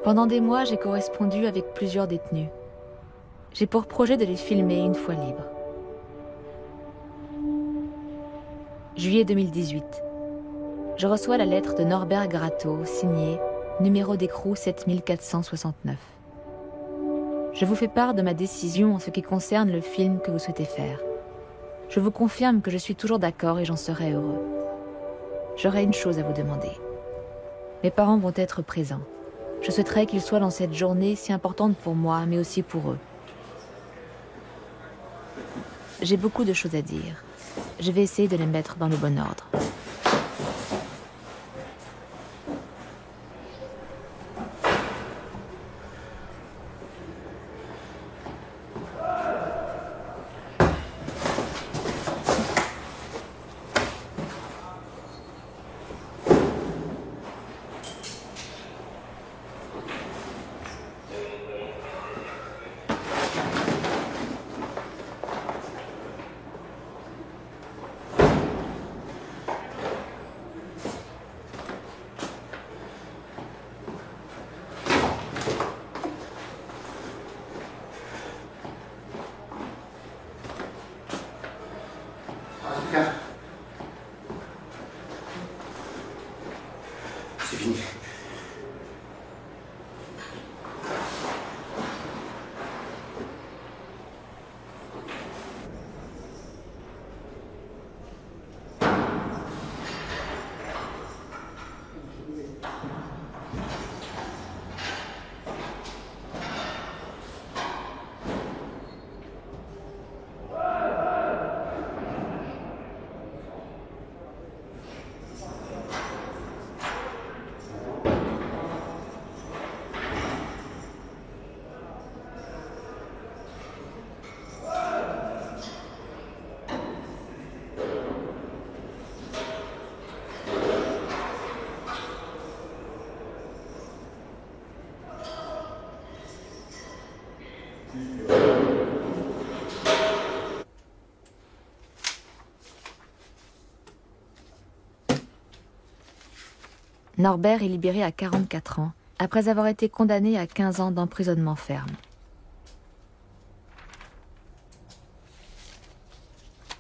Pendant des mois, j'ai correspondu avec plusieurs détenus. J'ai pour projet de les filmer une fois libres. Juillet 2018. Je reçois la lettre de Norbert Gratteau, signée, numéro d'écrou 7469. Je vous fais part de ma décision en ce qui concerne le film que vous souhaitez faire. Je vous confirme que je suis toujours d'accord et j'en serai heureux. J'aurai une chose à vous demander. Mes parents vont être présents. Je souhaiterais qu'ils soient dans cette journée si importante pour moi, mais aussi pour eux. J'ai beaucoup de choses à dire. Je vais essayer de les mettre dans le bon ordre. C'est fini. Norbert est libéré à 44 ans, après avoir été condamné à 15 ans d'emprisonnement ferme.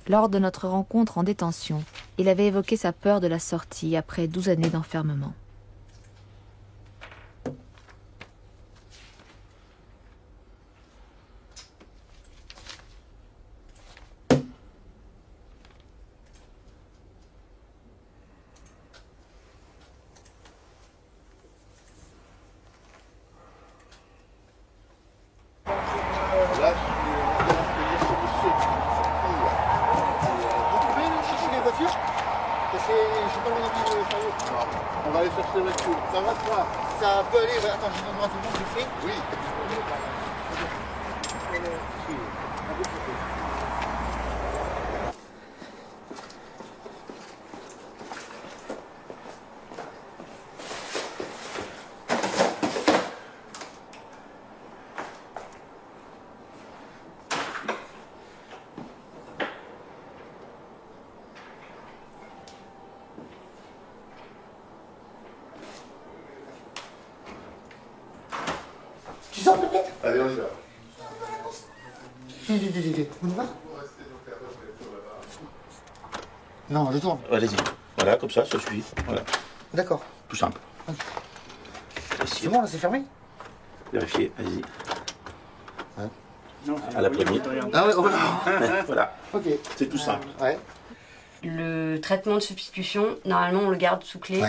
Lors de notre rencontre en détention, il avait évoqué sa peur de la sortie après 12 années d'enfermement. On va aller chercher la voiture. Ça va, ça? Ça peut aller, ouais. Attends, je vais voir tout le monde, je fais. Oui. Tu sors peut-être? Allez, on y va. On y va? Non, je tourne. Allez-y. Voilà, comme ça suit. Voilà. D'accord. Tout simple. C'est bon, là, c'est fermé? Vérifiez, allez-y. Ouais. Non, à la première. Ah ouais, voilà. Voilà. Ok. C'est tout simple. Ouais. Le traitement de substitution, normalement, on le garde sous clé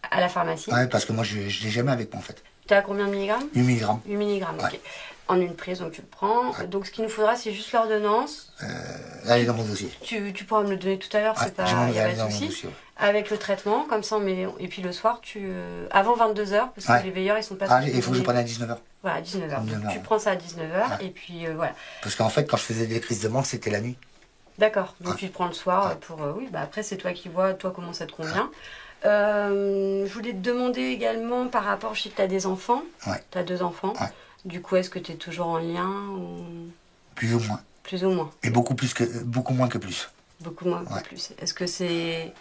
à la pharmacie. Ouais, parce que moi, je l'ai jamais avec moi, en fait. Tu as combien de milligrammes? 8 milligrammes. 8 milligrammes, ok. Ouais. En une prise, donc tu le prends. Ouais. Donc ce qu'il nous faudra, c'est juste l'ordonnance. Elle est dans mon dossier. Tu pourras me le donner tout à l'heure, c'est pas, il y a pas de souci. dossier. Avec le traitement, comme ça, et puis le soir, avant 22h, parce que les veilleurs, ils sont pas... Ah, il faut que je prenne à 19h. Voilà, à 19h. 19h. Tu prends ça à 19h, et puis voilà. Parce qu'en fait, quand je faisais des crises de manque, c'était la nuit. D'accord, donc tu te prends le soir pour... oui, bah après, c'est toi qui vois, toi, comment ça te convient. Je voulais te demander également, par rapport, je sais que tu as des enfants. Ouais. Tu as 2 enfants. Ouais. Du coup, est-ce que tu es toujours en lien ou... Plus ou moins. Plus ou moins. Et beaucoup moins que plus. Beaucoup moins que plus. Est-ce que c'est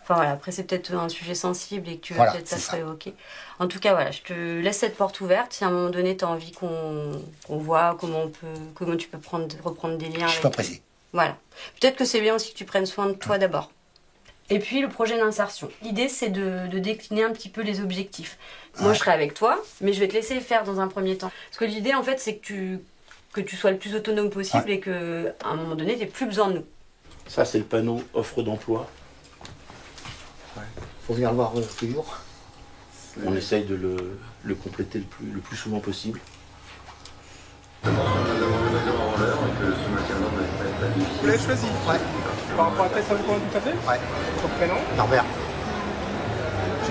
Enfin voilà, après c'est peut-être un sujet sensible et que tu veux Voilà, peut-être c'est pas se ça. réévoquer. En tout cas, voilà, je te laisse cette porte ouverte. Si à un moment donné, tu as envie qu'on voit comment tu peux reprendre des liens Je suis pas avec... pressé. Voilà. Peut-être que c'est bien aussi que tu prennes soin de toi d'abord. Et puis le projet d'insertion. L'idée, c'est de décliner un petit peu les objectifs. Moi, je serai avec toi, mais je vais te laisser le faire dans un premier temps. Parce que l'idée, en fait, c'est que tu sois le plus autonome possible et qu'à un moment donné, tu n'aies plus besoin de nous. Ça, c'est le panneau offre d'emploi. Faut venir le voir tous les jours. On essaye de le compléter le plus souvent possible. Vous l'avez choisi? Ouais. Par rapport à quel ça vous convient tout à fait? Ouais. Son prénom? Norbert.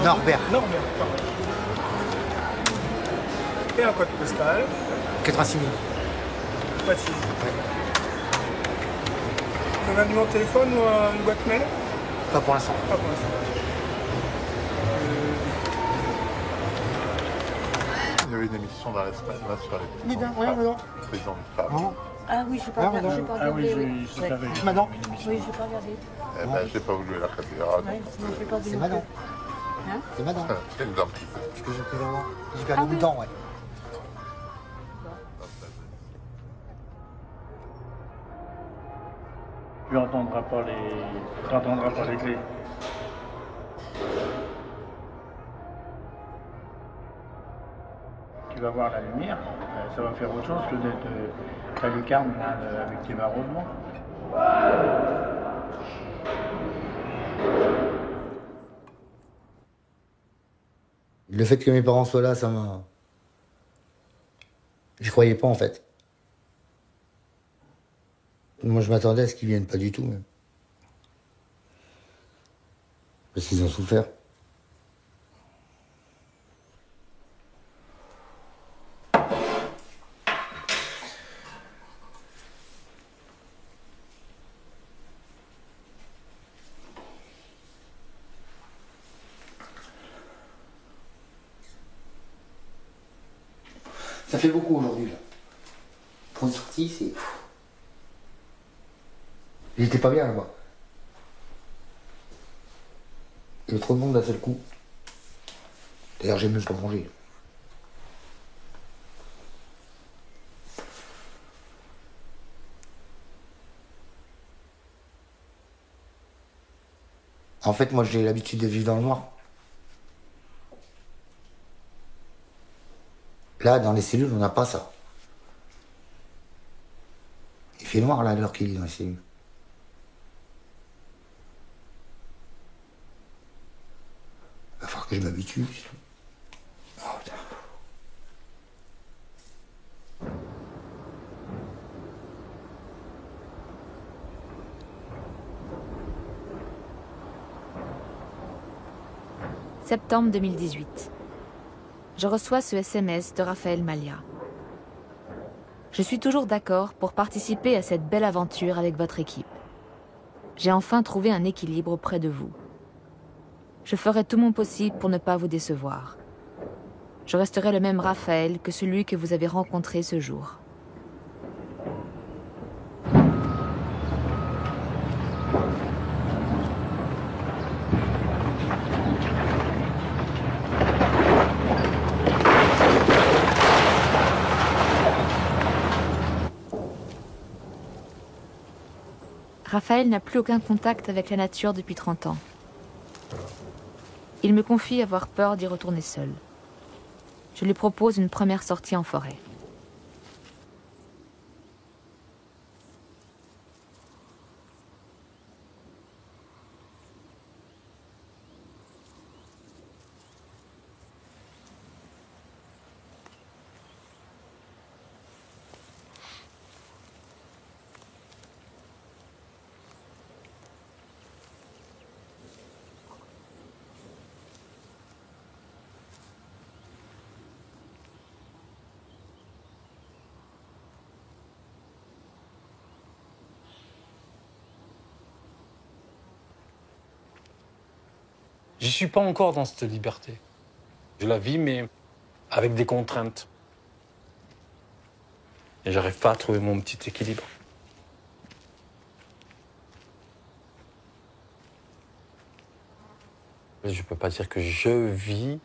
Norbert. Norbert. Et un code postal. 86 000. Voici. Vous avez un numéro de téléphone ou une boîte mail? Pas pour l'instant. Pas pour l'instant. Il y avait une émission dans l'espace là sur les présidents de femmes. Non. Ah oui, je pas Ah oui, je sais pas. Madame. Oui, je vais pas regarder. Eh ben, j'ai pas voulu la cathédrale. C'est madame. C'est madame. C'est une dame qui Parce que j'ai perdu une dent, ouais. Tu n'entendras pas les clés. Tu vas voir la lumière, ça va faire autre chose que d'être ta lucarne là, avec tes barreaux devant. Le fait que mes parents soient là, ça m'a... Je croyais pas, en fait. Moi, je m'attendais à ce qu'ils viennent pas du tout, même. Parce qu'ils ont souffert. Ça fait beaucoup aujourd'hui, là. Pour une sortie, c'est... J'étais pas bien là-bas. Il y avait trop de monde d'un seul coup. D'ailleurs, j'ai même pas mangé. En fait, moi, j'ai l'habitude de vivre dans le noir. Là, dans les cellules, on n'a pas ça. Il fait noir, là, à l'heure qu'il est dans les cellules. Il va falloir que je m'habitue. Oh, putain. Septembre 2018. Je reçois ce SMS de Raphaël Malia. Je suis toujours d'accord pour participer à cette belle aventure avec votre équipe. J'ai enfin trouvé un équilibre auprès de vous. Je ferai tout mon possible pour ne pas vous décevoir. Je resterai le même Raphaël que celui que vous avez rencontré ce jour. Raphaël n'a plus aucun contact avec la nature depuis 30 ans. Il me confie avoir peur d'y retourner seul. Je lui propose une première sortie en forêt. J'y suis pas encore dans cette liberté. Je la vis, mais avec des contraintes. Et j'arrive pas à trouver mon petit équilibre. Je ne peux pas dire que je vis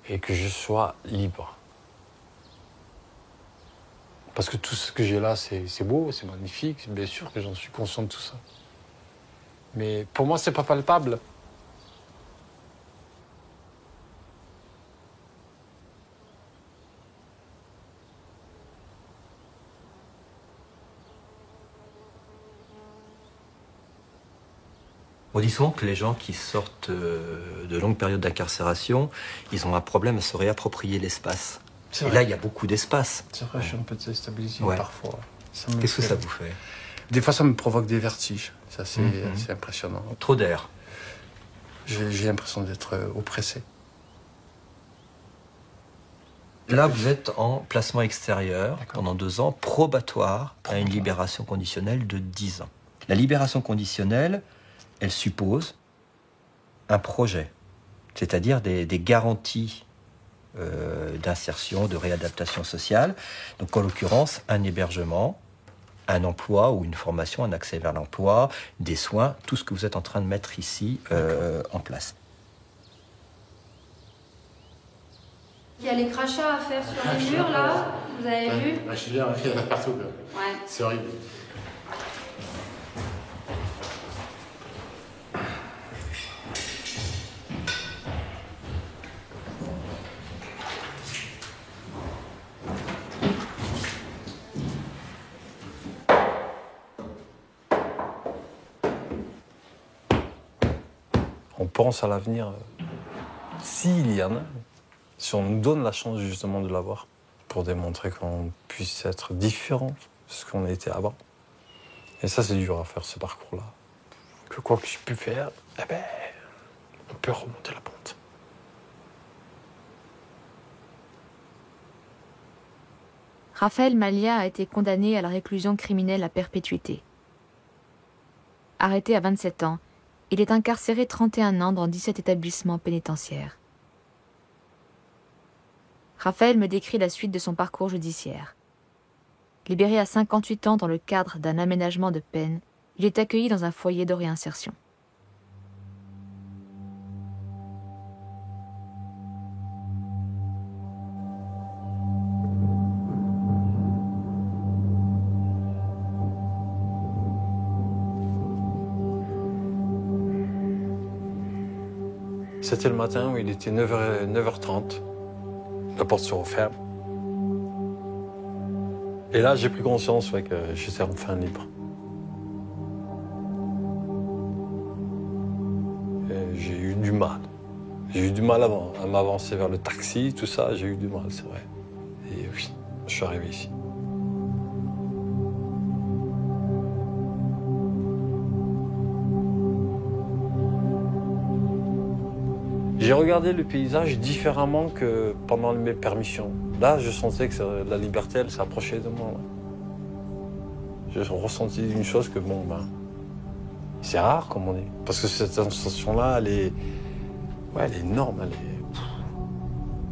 et que je sois libre. Parce que tout ce que j'ai là, c'est beau, c'est magnifique. Bien sûr que j'en suis conscient de tout ça. Mais pour moi, c'est pas palpable. On dit souvent que les gens qui sortent de longues périodes d'incarcération, ils ont un problème à se réapproprier l'espace. Et là, il y a beaucoup d'espace. C'est vrai, je suis un peu déstabilisé parfois. Qu'est-ce que ça vous fait? Des fois, ça me provoque des vertiges. Ça, c'est impressionnant. Trop d'air. J'ai l'impression d'être oppressé. Là, vous êtes en placement extérieur pendant 2 ans, probatoire à une libération conditionnelle de 10 ans. La libération conditionnelle, elle suppose un projet, c'est-à-dire des garanties d'insertion, de réadaptation sociale. Donc, en l'occurrence, un hébergement, un emploi ou une formation, un accès vers l'emploi, des soins, tout ce que vous êtes en train de mettre ici en place. Il y a les crachats à faire sur les murs, là, vous avez vu? Je suis bien, il y en a partout. Ouais. C'est horrible. On pense à l'avenir, s'il y en a, si on nous donne la chance justement de l'avoir, pour démontrer qu'on puisse être différent de ce qu'on a été avant. Et ça, c'est dur à faire, ce parcours-là. Que quoi que j'ai pu faire, eh ben, on peut remonter la pente. Raphaël Malia a été condamné à la réclusion criminelle à perpétuité. Arrêté à 27 ans, il est incarcéré 31 ans dans 17 établissements pénitentiaires. Raphaël me décrit la suite de son parcours judiciaire. Libéré à 58 ans dans le cadre d'un aménagement de peine, il est accueilli dans un foyer de réinsertion. C'était le matin où il était 9h30. La porte se referme. Et là, j'ai pris conscience que j'étais enfin libre. Et j'ai eu du mal. J'ai eu du mal à m'avancer vers le taxi, tout ça. J'ai eu du mal, c'est vrai. Et oui, je suis arrivé ici. J'ai regardé le paysage différemment que pendant mes permissions. Là, je sentais que la liberté, elle s'approchait de moi. Je ressentis une chose que, bon, ben, c'est rare, comme on dit. Parce que cette sensation-là, elle est énorme.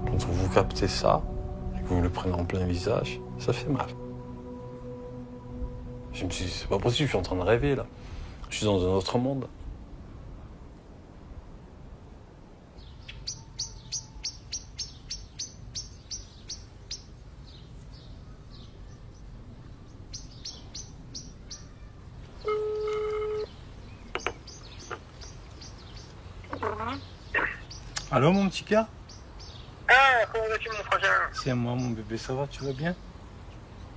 Quand vous captez ça, et que vous le prenez en plein visage, ça fait mal. Je me suis dit, c'est pas possible, je suis en train de rêver, là. Je suis dans un autre monde. Allô, mon petit gars? Ah, comment vas-tu, mon frangin? C'est moi, mon bébé, ça va, tu vas bien?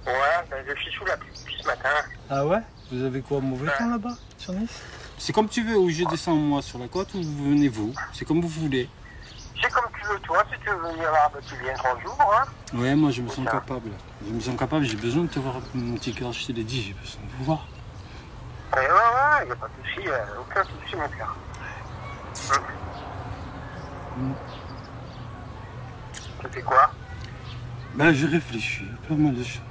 Ouais, ben je suis sous la pluie depuis ce matin. Ah ouais? Vous avez quoi, mauvais temps là-bas, sur Nice? C'est comme tu veux, ou je descends moi sur la côte, ou vous venez vous. C'est comme vous voulez. C'est comme tu veux, toi, si tu veux venir là, ben tu viens 30 jours, hein? Ouais, moi je me sens capable. Je me sens capable, j'ai besoin de te voir, mon petit cœur, je te l'ai dit, j'ai besoin de vous voir. Ouais, y a pas de souci, aucun souci, mon cœur. Tu fais quoi? Ben, je réfléchis, pas mal de choses.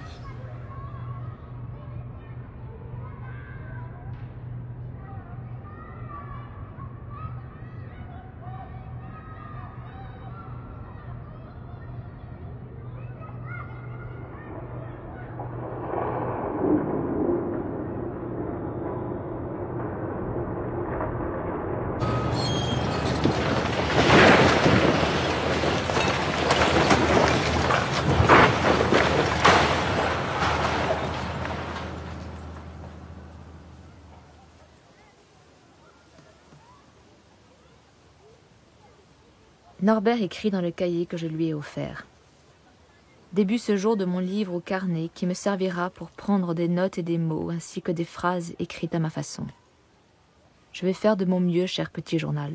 Norbert écrit dans le cahier que je lui ai offert. Début ce jour de mon livre au carnet qui me servira pour prendre des notes et des mots ainsi que des phrases écrites à ma façon. Je vais faire de mon mieux, cher petit journal.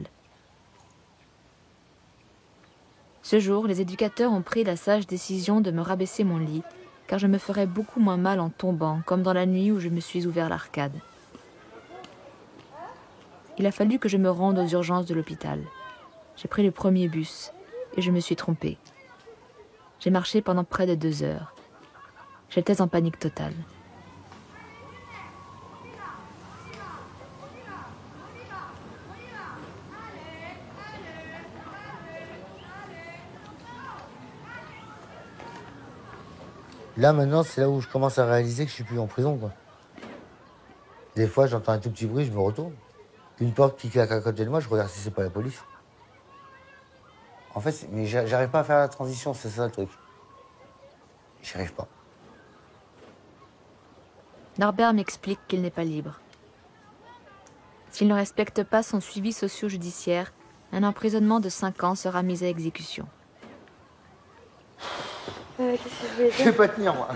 Ce jour, les éducateurs ont pris la sage décision de me rabaisser mon lit, car je me ferais beaucoup moins mal en tombant, comme dans la nuit où je me suis ouvert l'arcade. Il a fallu que je me rende aux urgences de l'hôpital. J'ai pris le premier bus et je me suis trompée. J'ai marché pendant près de 2 heures. J'étais en panique totale. Là, maintenant, c'est là où je commence à réaliser que je suis plus en prison, quoi. Des fois, j'entends un tout petit bruit, je me retourne. Une porte qui claque à côté de moi, je regarde si c'est pas la police. En fait, mais j'arrive pas à faire la transition, c'est ça le truc. J'y arrive pas. Norbert m'explique qu'il n'est pas libre. S'il ne respecte pas son suivi socio-judiciaire, un emprisonnement de 5 ans sera mis à exécution. Qu'est-ce que je vais dire ? Je vais pas tenir, moi.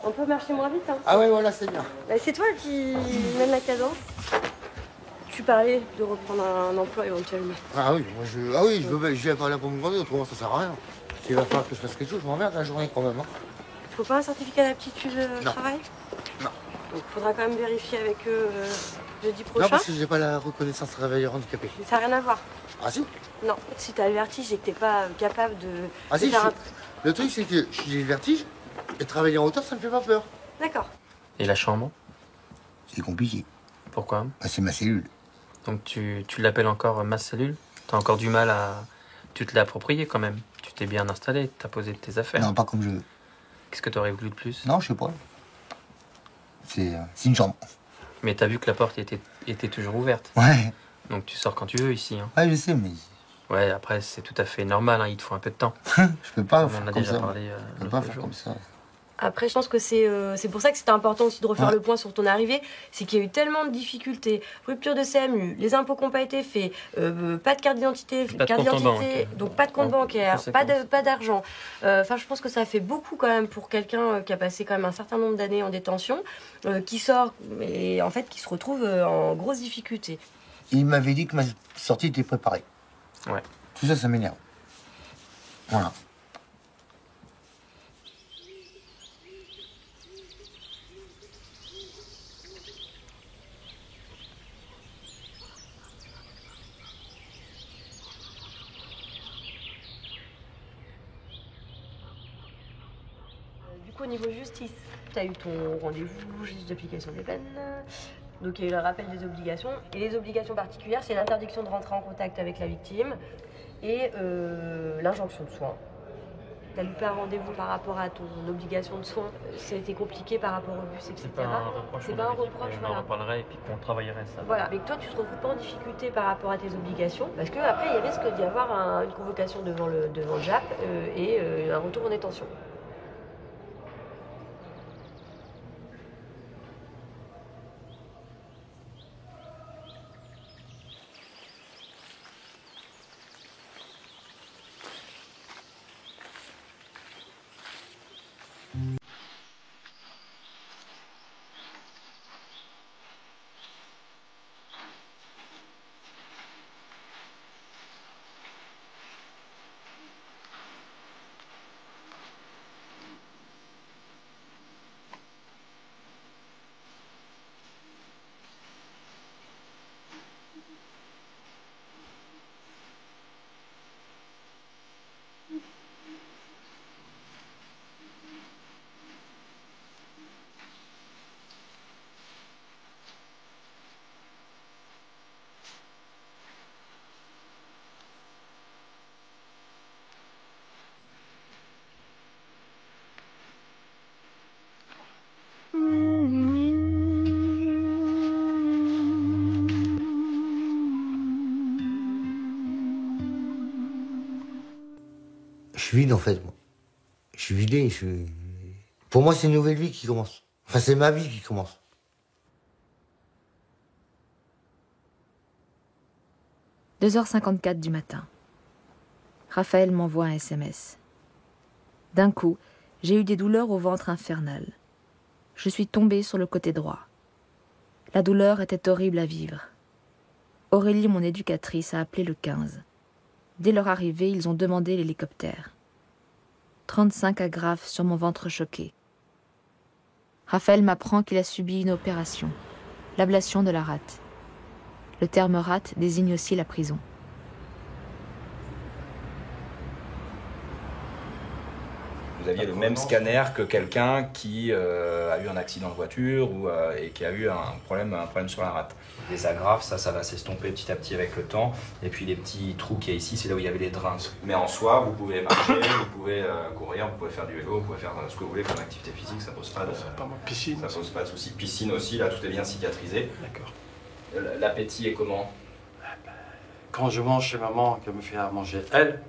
On peut marcher moins vite, hein. Ah ouais, voilà, c'est bien. Bah, c'est toi qui mène la cadence. Tu parlais de reprendre un emploi éventuellement. Ah oui, moi je viens pas là pour me demander, autrement ça sert à rien. Il va falloir que je fasse quelque chose, je m'emmerde la journée quand même. Hein. Faut pas un certificat d'aptitude travail ? Non. Donc faudra quand même vérifier avec eux jeudi prochain. Non, parce que j'ai pas la reconnaissance travailleur handicapé. Mais ça n'a rien à voir. Ah si ? Non, si t'as le vertige et que t'es pas capable de... Ah de si, faire le truc c'est que j'ai le vertige et travailler en hauteur ça me fait pas peur. D'accord. Et la chambre? C'est compliqué. Pourquoi? Bah, c'est ma cellule. Donc tu l'appelles encore ma cellule? T'as encore du mal à... Tu te l'as approprié quand même. Tu t'es bien installé, t'as posé tes affaires. Non, pas comme je veux. Qu'est-ce que t'aurais voulu de plus? Non, je sais pas. C'est une chambre. Mais t'as vu que la porte était toujours ouverte. Ouais. Donc tu sors quand tu veux ici. Hein. Ouais, je sais, mais... Ouais, après c'est tout à fait normal, hein. Il te faut un peu de temps. Je peux pas On faire en a comme déjà ça. parlé Je peux pas faire comme ça. Après, je pense que c'est pour ça que c'était important aussi de refaire le point sur ton arrivée. C'est qu'il y a eu tellement de difficultés. Rupture de CMU, les impôts qui n'ont pas été faits, pas de carte d'identité, donc pas de compte bancaire, pas d'argent. Enfin, je pense que ça fait beaucoup quand même pour quelqu'un qui a passé quand même un certain nombre d'années en détention, qui sort et en fait qui se retrouve en grosse difficulté. Il m'avait dit que ma sortie était préparée. Ouais. Tout ça, ça m'énerve. Voilà. Du coup, au niveau justice, tu as eu ton rendez-vous, juge d'application des peines. Donc il y a eu le rappel des obligations. Et les obligations particulières, c'est l'interdiction de rentrer en contact avec la victime et l'injonction de soins. Tu as loupé un rendez-vous par rapport à ton obligation de soins. Ça a été compliqué par rapport au bus, etc. C'est pas un reproche. C'est pas un reproche, on en reparlerait et puis qu'on travaillerait ça. Voilà, mais que toi tu te retrouves pas en difficulté par rapport à tes obligations, parce qu'après il risque d'y avoir une convocation devant le JAP et un retour en détention. Je suis vide en fait, moi. Je suis vidé, Pour moi, c'est une nouvelle vie qui commence. Enfin, c'est ma vie qui commence. – 2h54 du matin. Raphaël m'envoie un SMS. D'un coup, j'ai eu des douleurs au ventre infernales. Je suis tombée sur le côté droit. La douleur était horrible à vivre. Aurélie, mon éducatrice, a appelé le 15. Dès leur arrivée, ils ont demandé l'hélicoptère. 35 agrafes sur mon ventre choqué. Raphaël m'apprend qu'il a subi une opération, l'ablation de la rate. Le terme rate désigne aussi la prison. Vous aviez le même scanner que quelqu'un qui a eu un accident de voiture et qui a eu un problème sur la rate. Les agrafes, ça va s'estomper petit à petit avec le temps. Et puis les petits trous qu'il y a ici, c'est là où il y avait les drains. Mais en soi, vous pouvez marcher, vous pouvez courir, vous pouvez faire du vélo, vous pouvez faire ce que vous voulez comme activité physique, ça pose pas de piscine. Ça pose pas de soucis. Piscine aussi, là tout est bien cicatrisé. D'accord. L'appétit est comment? Quand je mange chez maman, qu'elle me fait à manger elle,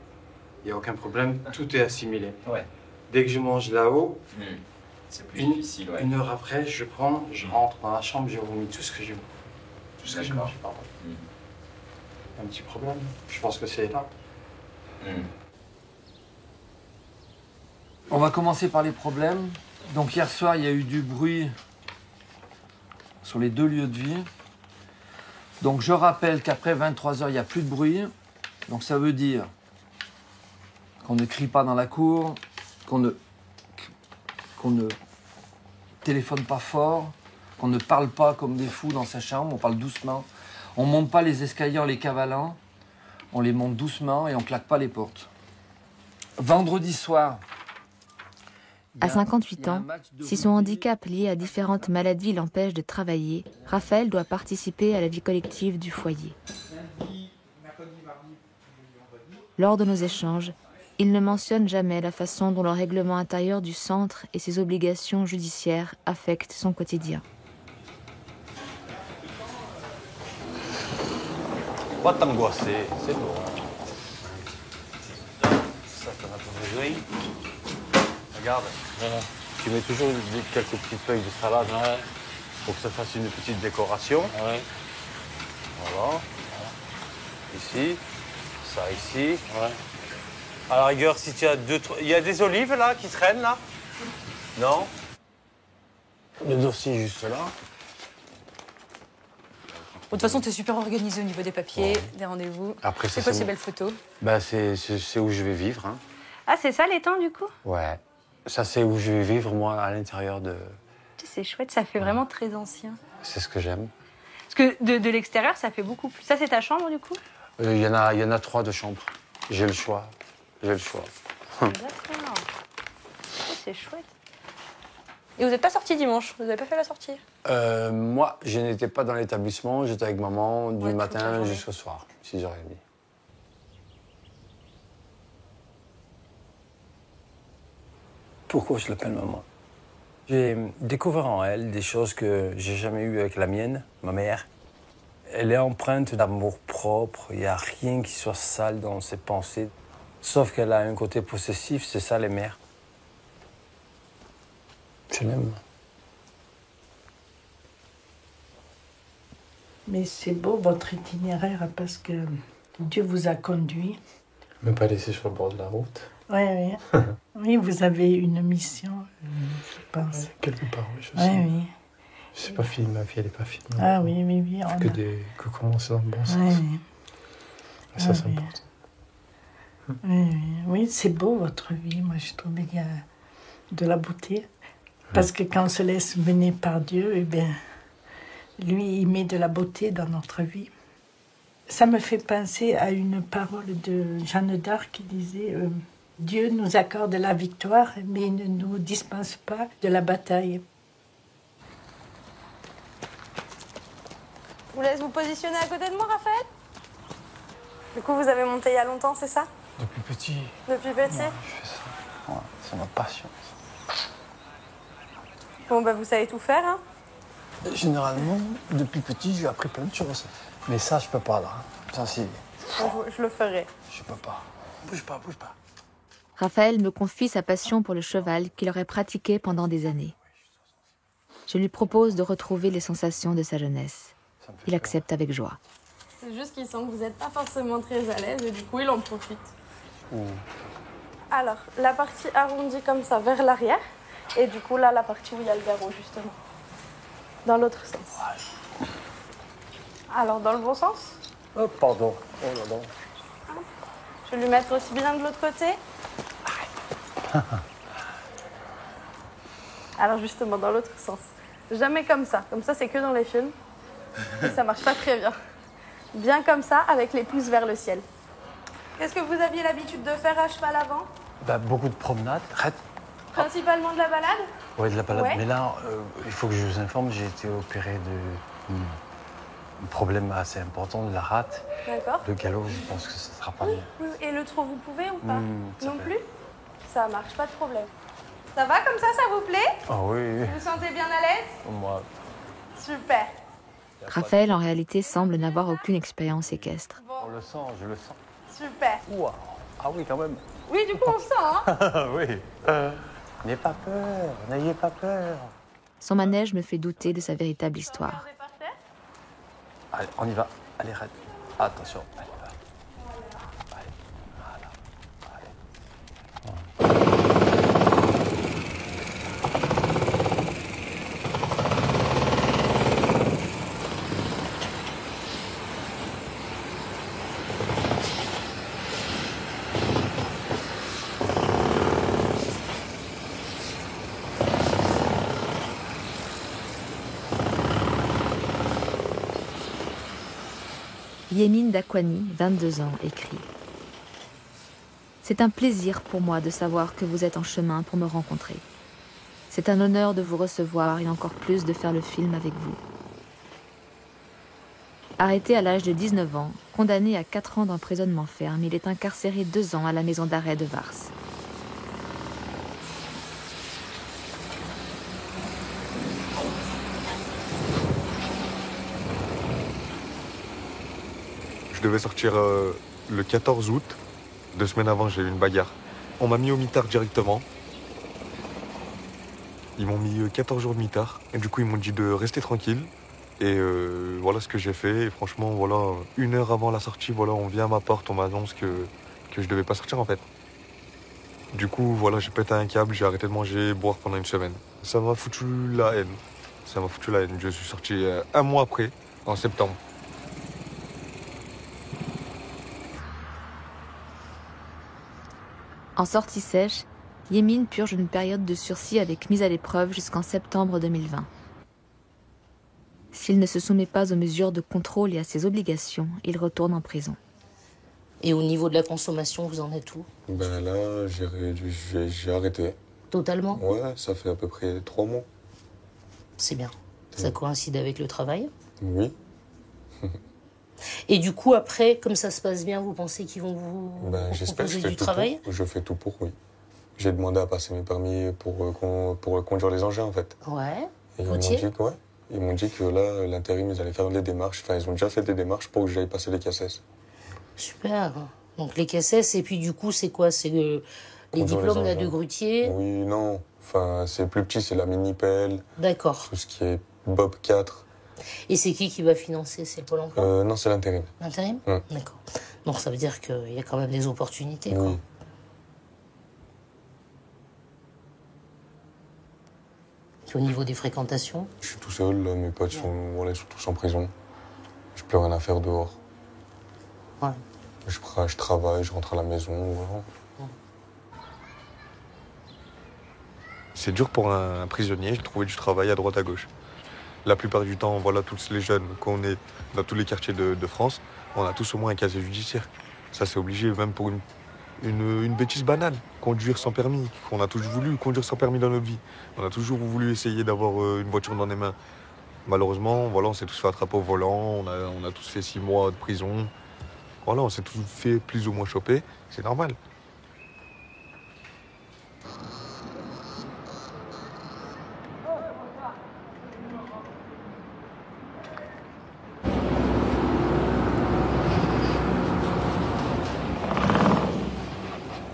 il n'y a aucun problème, tout est assimilé. Ouais. Dès que je mange là-haut, c'est plus difficile. Ouais. Une heure après, je rentre dans la chambre, je vomis tout ce que j'ai. Tout ce que j'ai mangé, pardon. Un petit problème. Je pense que c'est là. On va commencer par les problèmes. Donc hier soir, il y a eu du bruit sur les 2 lieux de vie. Donc je rappelle qu'après 23 h, il n'y a plus de bruit. Donc ça veut dire qu'on ne crie pas dans la cour, qu'on ne téléphone pas fort, qu'on ne parle pas comme des fous dans sa chambre, on parle doucement. On ne monte pas les escaliers en les cavalant, on les monte doucement et on ne claque pas les portes. Vendredi soir... À 58 ans, si son handicap lié à différentes maladies l'empêche de travailler, Raphaël doit participer à la vie collective du foyer. Lors de nos échanges, il ne mentionne jamais la façon dont le règlement intérieur du centre et ses obligations judiciaires affectent son quotidien. Pas t'angoisser, c'est bon. Ça, t'en as pas besoin. Regarde, tu mets toujours quelques petites feuilles de salade pour que ça fasse une petite décoration. Ouais. Voilà. Ici, ça ici. Ouais. À la rigueur, si tu as 2-3... Il y a des olives là qui traînent là? Non? Le dossier juste là. De toute façon, tu es super organisé au niveau des papiers, des rendez-vous. Après, c'est quoi ces belles photos? Bah, c'est où je vais vivre. Hein. Ah, c'est ça les temps du coup? Ouais. Ça, c'est où je vais vivre, moi, à l'intérieur de... C'est chouette, ça fait vraiment très ancien. C'est ce que j'aime. Parce que de l'extérieur, ça fait beaucoup plus. Ça, c'est ta chambre, du coup? Il y en a 3 de chambres. J'ai le choix. J'ai le choix. D'accord. C'est chouette. Et vous n'êtes pas sorti dimanche? Vous n'avez pas fait la sortie? Moi, je n'étais pas dans l'établissement. J'étais avec maman du matin jusqu'au soir, 6h30. Pourquoi je l'appelle maman? J'ai découvert en elle des choses que j'ai jamais eues avec la mienne, ma mère. Elle est empreinte d'amour propre, il n'y a rien qui soit sale dans ses pensées. Sauf qu'elle a un côté possessif, c'est ça les mères. Je l'aime. Mais c'est beau votre itinéraire parce que Dieu vous a conduit. Ne pas laisser sur le bord de la route. Oui, oui. Oui, vous avez une mission, je pense. Quelque part, oui, je sais. Oui, oui. C'est pas fini, ma vie, elle n'est pas finie. Ah oui, oui, oui. Que commencer dans le bon sens. Oui, oui. Et ça, c'est important. Oui, oui, oui, c'est beau votre vie. Moi, je trouve qu'il y a de la beauté. Parce que quand on se laisse mener par Dieu, eh bien, lui, il met de la beauté dans notre vie. Ça me fait penser à une parole de Jeanne d'Arc qui disait Dieu nous accorde la victoire, mais il ne nous dispense pas de la bataille. Je vous laisse vous positionner à côté de moi, Raphaël. Du coup, vous avez monté il y a longtemps, c'est ça? Depuis petit. Depuis petit? Ouais, je fais ça. Ouais, c'est ma passion. Bon, bah, vous savez tout faire, hein? Généralement, depuis petit, j'ai appris plein de choses. Mais ça, je peux pas, là. Ça, c'est... Je le ferai. Je peux pas. Bouge pas, bouge pas. Raphaël me confie sa passion pour le cheval qu'il aurait pratiqué pendant des années. Je lui propose de retrouver les sensations de sa jeunesse. Il accepte avec joie. C'est juste qu'il sent que vous n'êtes pas forcément très à l'aise et du coup, il en profite. ou... Alors, la partie arrondie comme ça vers l'arrière. Et du coup, là, la partie où il y a le garrot, justement. Dans l'autre sens. Alors, dans le bon sens? Oh, pardon. Oh là là. Je vais lui mettre aussi bien de l'autre côté. Alors, justement, dans l'autre sens. Jamais comme ça. Comme ça, c'est que dans les films. Et ça marche pas très bien. Bien comme ça, avec les pouces vers le ciel. Qu'est-ce que vous aviez l'habitude de faire à cheval avant? Bah, beaucoup de promenades. Principalement de la balade? Oui, de la balade. Ouais. Mais là, il faut que je vous informe, j'ai été opéré de un problème assez important de la rate. D'accord. Le galop, je pense que ça ne sera pas bien. Oui. Et le trot, vous pouvez ou pas? Ça Non fait. plus? Ça marche, pas de problème. Ça va comme ça vous plaît? Ah oui. Vous vous sentez bien à l'aise? Moi. Super. Raphaël, en réalité, semble n'avoir aucune expérience équestre. On le sent, je le sens. Super. Wow. Ah oui, quand même. Oui, du coup, on sent, hein? Oui. N'ayez pas peur, n'ayez pas peur. Son manège me fait douter de sa véritable histoire. Allez, on y va. Allez, arrête. Attention. Allez, Yémine Dakwani, 22 ans, écrit « C'est un plaisir pour moi de savoir que vous êtes en chemin pour me rencontrer. C'est un honneur de vous recevoir et encore plus de faire le film avec vous. Arrêté à l'âge de 19 ans, condamné à 4 ans d'emprisonnement ferme, il est incarcéré 2 ans à la maison d'arrêt de Vars. Je devais sortir le 14 août. 2 semaines avant, j'ai eu une bagarre. On m'a mis au mitard directement. Ils m'ont mis 14 jours de mitard. Et du coup, ils m'ont dit de rester tranquille. Et voilà ce que j'ai fait. Et franchement, voilà, 1 heure avant la sortie, voilà, on vient à ma porte, on m'annonce que je devais pas sortir en fait. Du coup, voilà, j'ai pété un câble, j'ai arrêté de manger, boire pendant 1 semaine. Ça m'a foutu la haine. Ça m'a foutu la haine. Je suis sorti 1 mois après, en septembre. En sortie sèche, Yémine purge une période de sursis avec mise à l'épreuve jusqu'en septembre 2020. S'il ne se soumet pas aux mesures de contrôle et à ses obligations, il retourne en prison. Et au niveau de la consommation, vous en êtes où? Ben là, j'ai arrêté. Totalement? Ouais, ça fait à peu près 3 mois. C'est bien. Ça coïncide avec le travail? Oui. Et du coup, après, comme ça se passe bien, vous pensez qu'ils vont vous j'espère que proposer du travail? Je fais tout pour, oui. J'ai demandé à passer mes permis pour conduire les engins, en fait. Ouais. Et Routier? ils m'ont dit que là, l'intérim, ils allaient faire des démarches. Enfin, ils ont déjà fait des démarches pour que j'aille passer les CACES. Super. Donc les CACES, et puis du coup, c'est quoi? C'est les diplômes là, de grutier? Oui, non. Enfin, c'est plus petit, c'est la mini-pelle. D'accord. Tout ce qui est Bob 4. Et c'est qui va financer? C'est le Pôle emploi? Non, c'est l'intérim. L'intérim? D'accord. Donc ça veut dire qu'il y a quand même des opportunités, quoi. Oui. Et au niveau des fréquentations? Je suis tout seul, là, mes potes sont tous en prison. J'ai plus rien à faire dehors. Ouais. Je travaille, je rentre à la maison, voilà. C'est dur pour un prisonnier de trouver du travail à droite à gauche. La plupart du temps, voilà, tous les jeunes qu'on est dans tous les quartiers de France, on a tous au moins un casier judiciaire. Ça, c'est obligé, même pour une bêtise banale. Conduire sans permis. On a toujours voulu conduire sans permis dans notre vie. On a toujours voulu essayer d'avoir une voiture dans les mains. Malheureusement, voilà, on s'est tous fait attraper au volant, on a tous fait 6 mois de prison. Voilà, on s'est tous fait plus ou moins choper. C'est normal.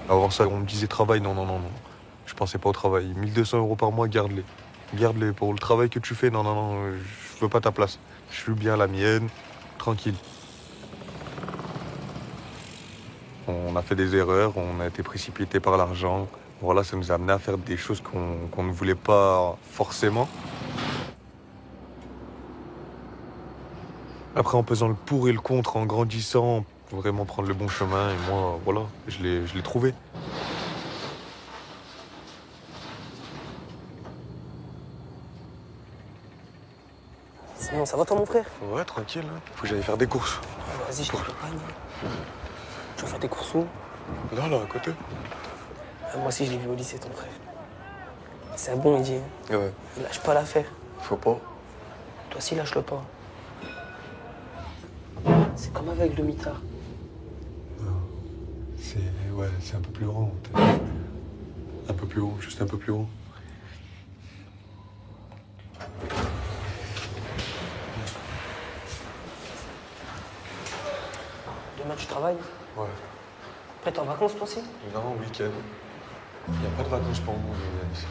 Avant ça, on me disait travail, non. Je pensais pas au travail. 1 200 € par mois, garde-les. Garde-les pour le travail que tu fais. Non, je veux pas ta place. Je suis bien à la mienne, tranquille. On a fait des erreurs, on a été précipité par l'argent. Voilà, ça nous a amené à faire des choses qu'on ne voulait pas forcément. Après, en pesant le pour et le contre, en grandissant, pour vraiment prendre le bon chemin, et moi, voilà, je l'ai trouvé. Sinon, ça va toi, mon frère? Ouais, tranquille, hein. Faut que j'aille faire des courses. Vas-y, je t'accompagne. Tu vas faire des courses où? Là, à côté. Moi aussi, je l'ai vu au lycée, ton frère. C'est un bon, il dit. Ouais. Il lâche pas l'affaire. Faut pas. Toi aussi, lâche-le pas. C'est comme avec le mitard. C'est un peu plus grand, peut-être. Un peu plus haut, juste un peu plus haut. Demain, tu travailles? Ouais. Après, t'es en vacances, toi aussi? Non, week-end. Il n'y a pas de vacances pour nous, Yanis.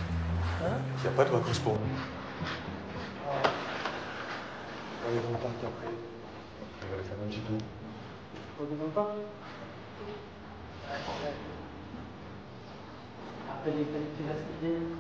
Hein? Il n'y a pas de vacances pour nous. On va aller dans le parc après. On va aller faire un petit tour. On va dans le parc? Après les qualités vaccines.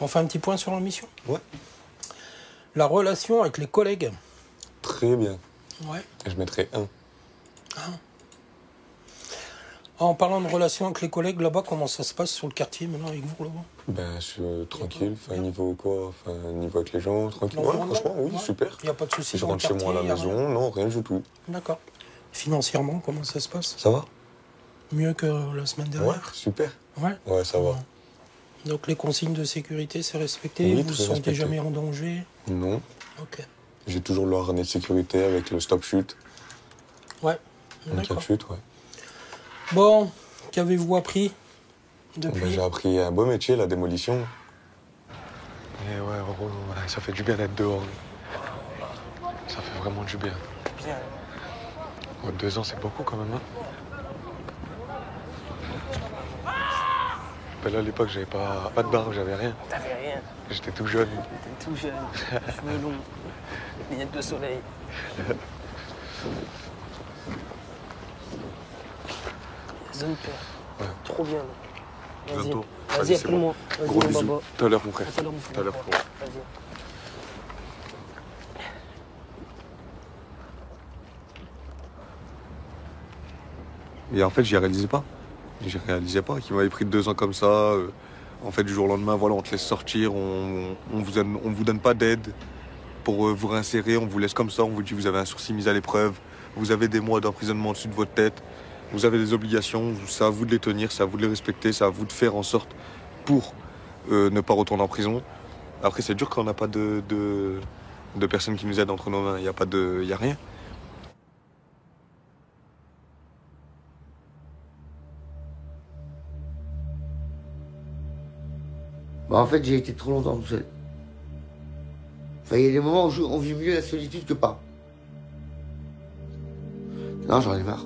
On fait un petit point sur la mission? Ouais. La relation avec les collègues? Très bien. Ouais. Je mettrai 1. En parlant de relation avec les collègues, là-bas, comment ça se passe sur le quartier maintenant avec vous, là-bas? Ben, je suis tranquille. Enfin, niveau quoi? Enfin, niveau avec les gens, tranquille. Ouais, franchement, oui, super. Il n'y a pas de soucis. Je rentre chez moi à la maison, non, rien du tout. D'accord. Financièrement, comment ça se passe? Ça va? Mieux que la semaine dernière? Ouais, super. Ouais. Ouais, ça va. Donc les consignes de sécurité, c'est respecté? Oui, vous très vous sentez respecté. jamais en danger? Non. Ok. J'ai toujours le harnais de sécurité avec le stop chute. Ouais. En cas de chute, ouais. Bon, qu'avez-vous appris depuis? Ben, j'ai appris un beau métier, la démolition. Et ouais, ça fait du bien d'être dehors. Ça fait vraiment du bien. Bien. Ouais, 2 ans, c'est beaucoup quand même, hein. Ben là, à l'époque, j'avais pas de barbe, j'avais rien. T'avais rien. J'étais tout jeune. T'étais tout jeune, cheveux longs, lunettes de soleil. Zone peur. Ouais. Trop bien. Vas-y, Bientôt. vas-y, c'est appelle-moi. bon. Vas-y, Gros mon bisous. baba. Tout à l'heure, mon frère. À tout à l'heure, mon frère. Tout à l'heure, frérot. Vas-y. Et en fait, j'y réalisais pas. J'y réalisais pas qu'il m'avait pris 2 ans comme ça. En fait, du jour au lendemain, voilà, on te laisse sortir, on vous donne pas d'aide pour vous réinsérer, on vous laisse comme ça, on vous dit vous avez un sursis mis à l'épreuve, vous avez des mois d'emprisonnement au-dessus de votre tête, vous avez des obligations, c'est à vous de les tenir, c'est à vous de les respecter, c'est à vous de faire en sorte pour ne pas retourner en prison. Après, c'est dur quand on n'a pas de personnes qui nous aident entre nos mains, il n'y a rien. Bah, en fait, j'ai été trop longtemps tout seul. Enfin, il y a des moments où on vit mieux la solitude que pas. Non, j'en ai marre.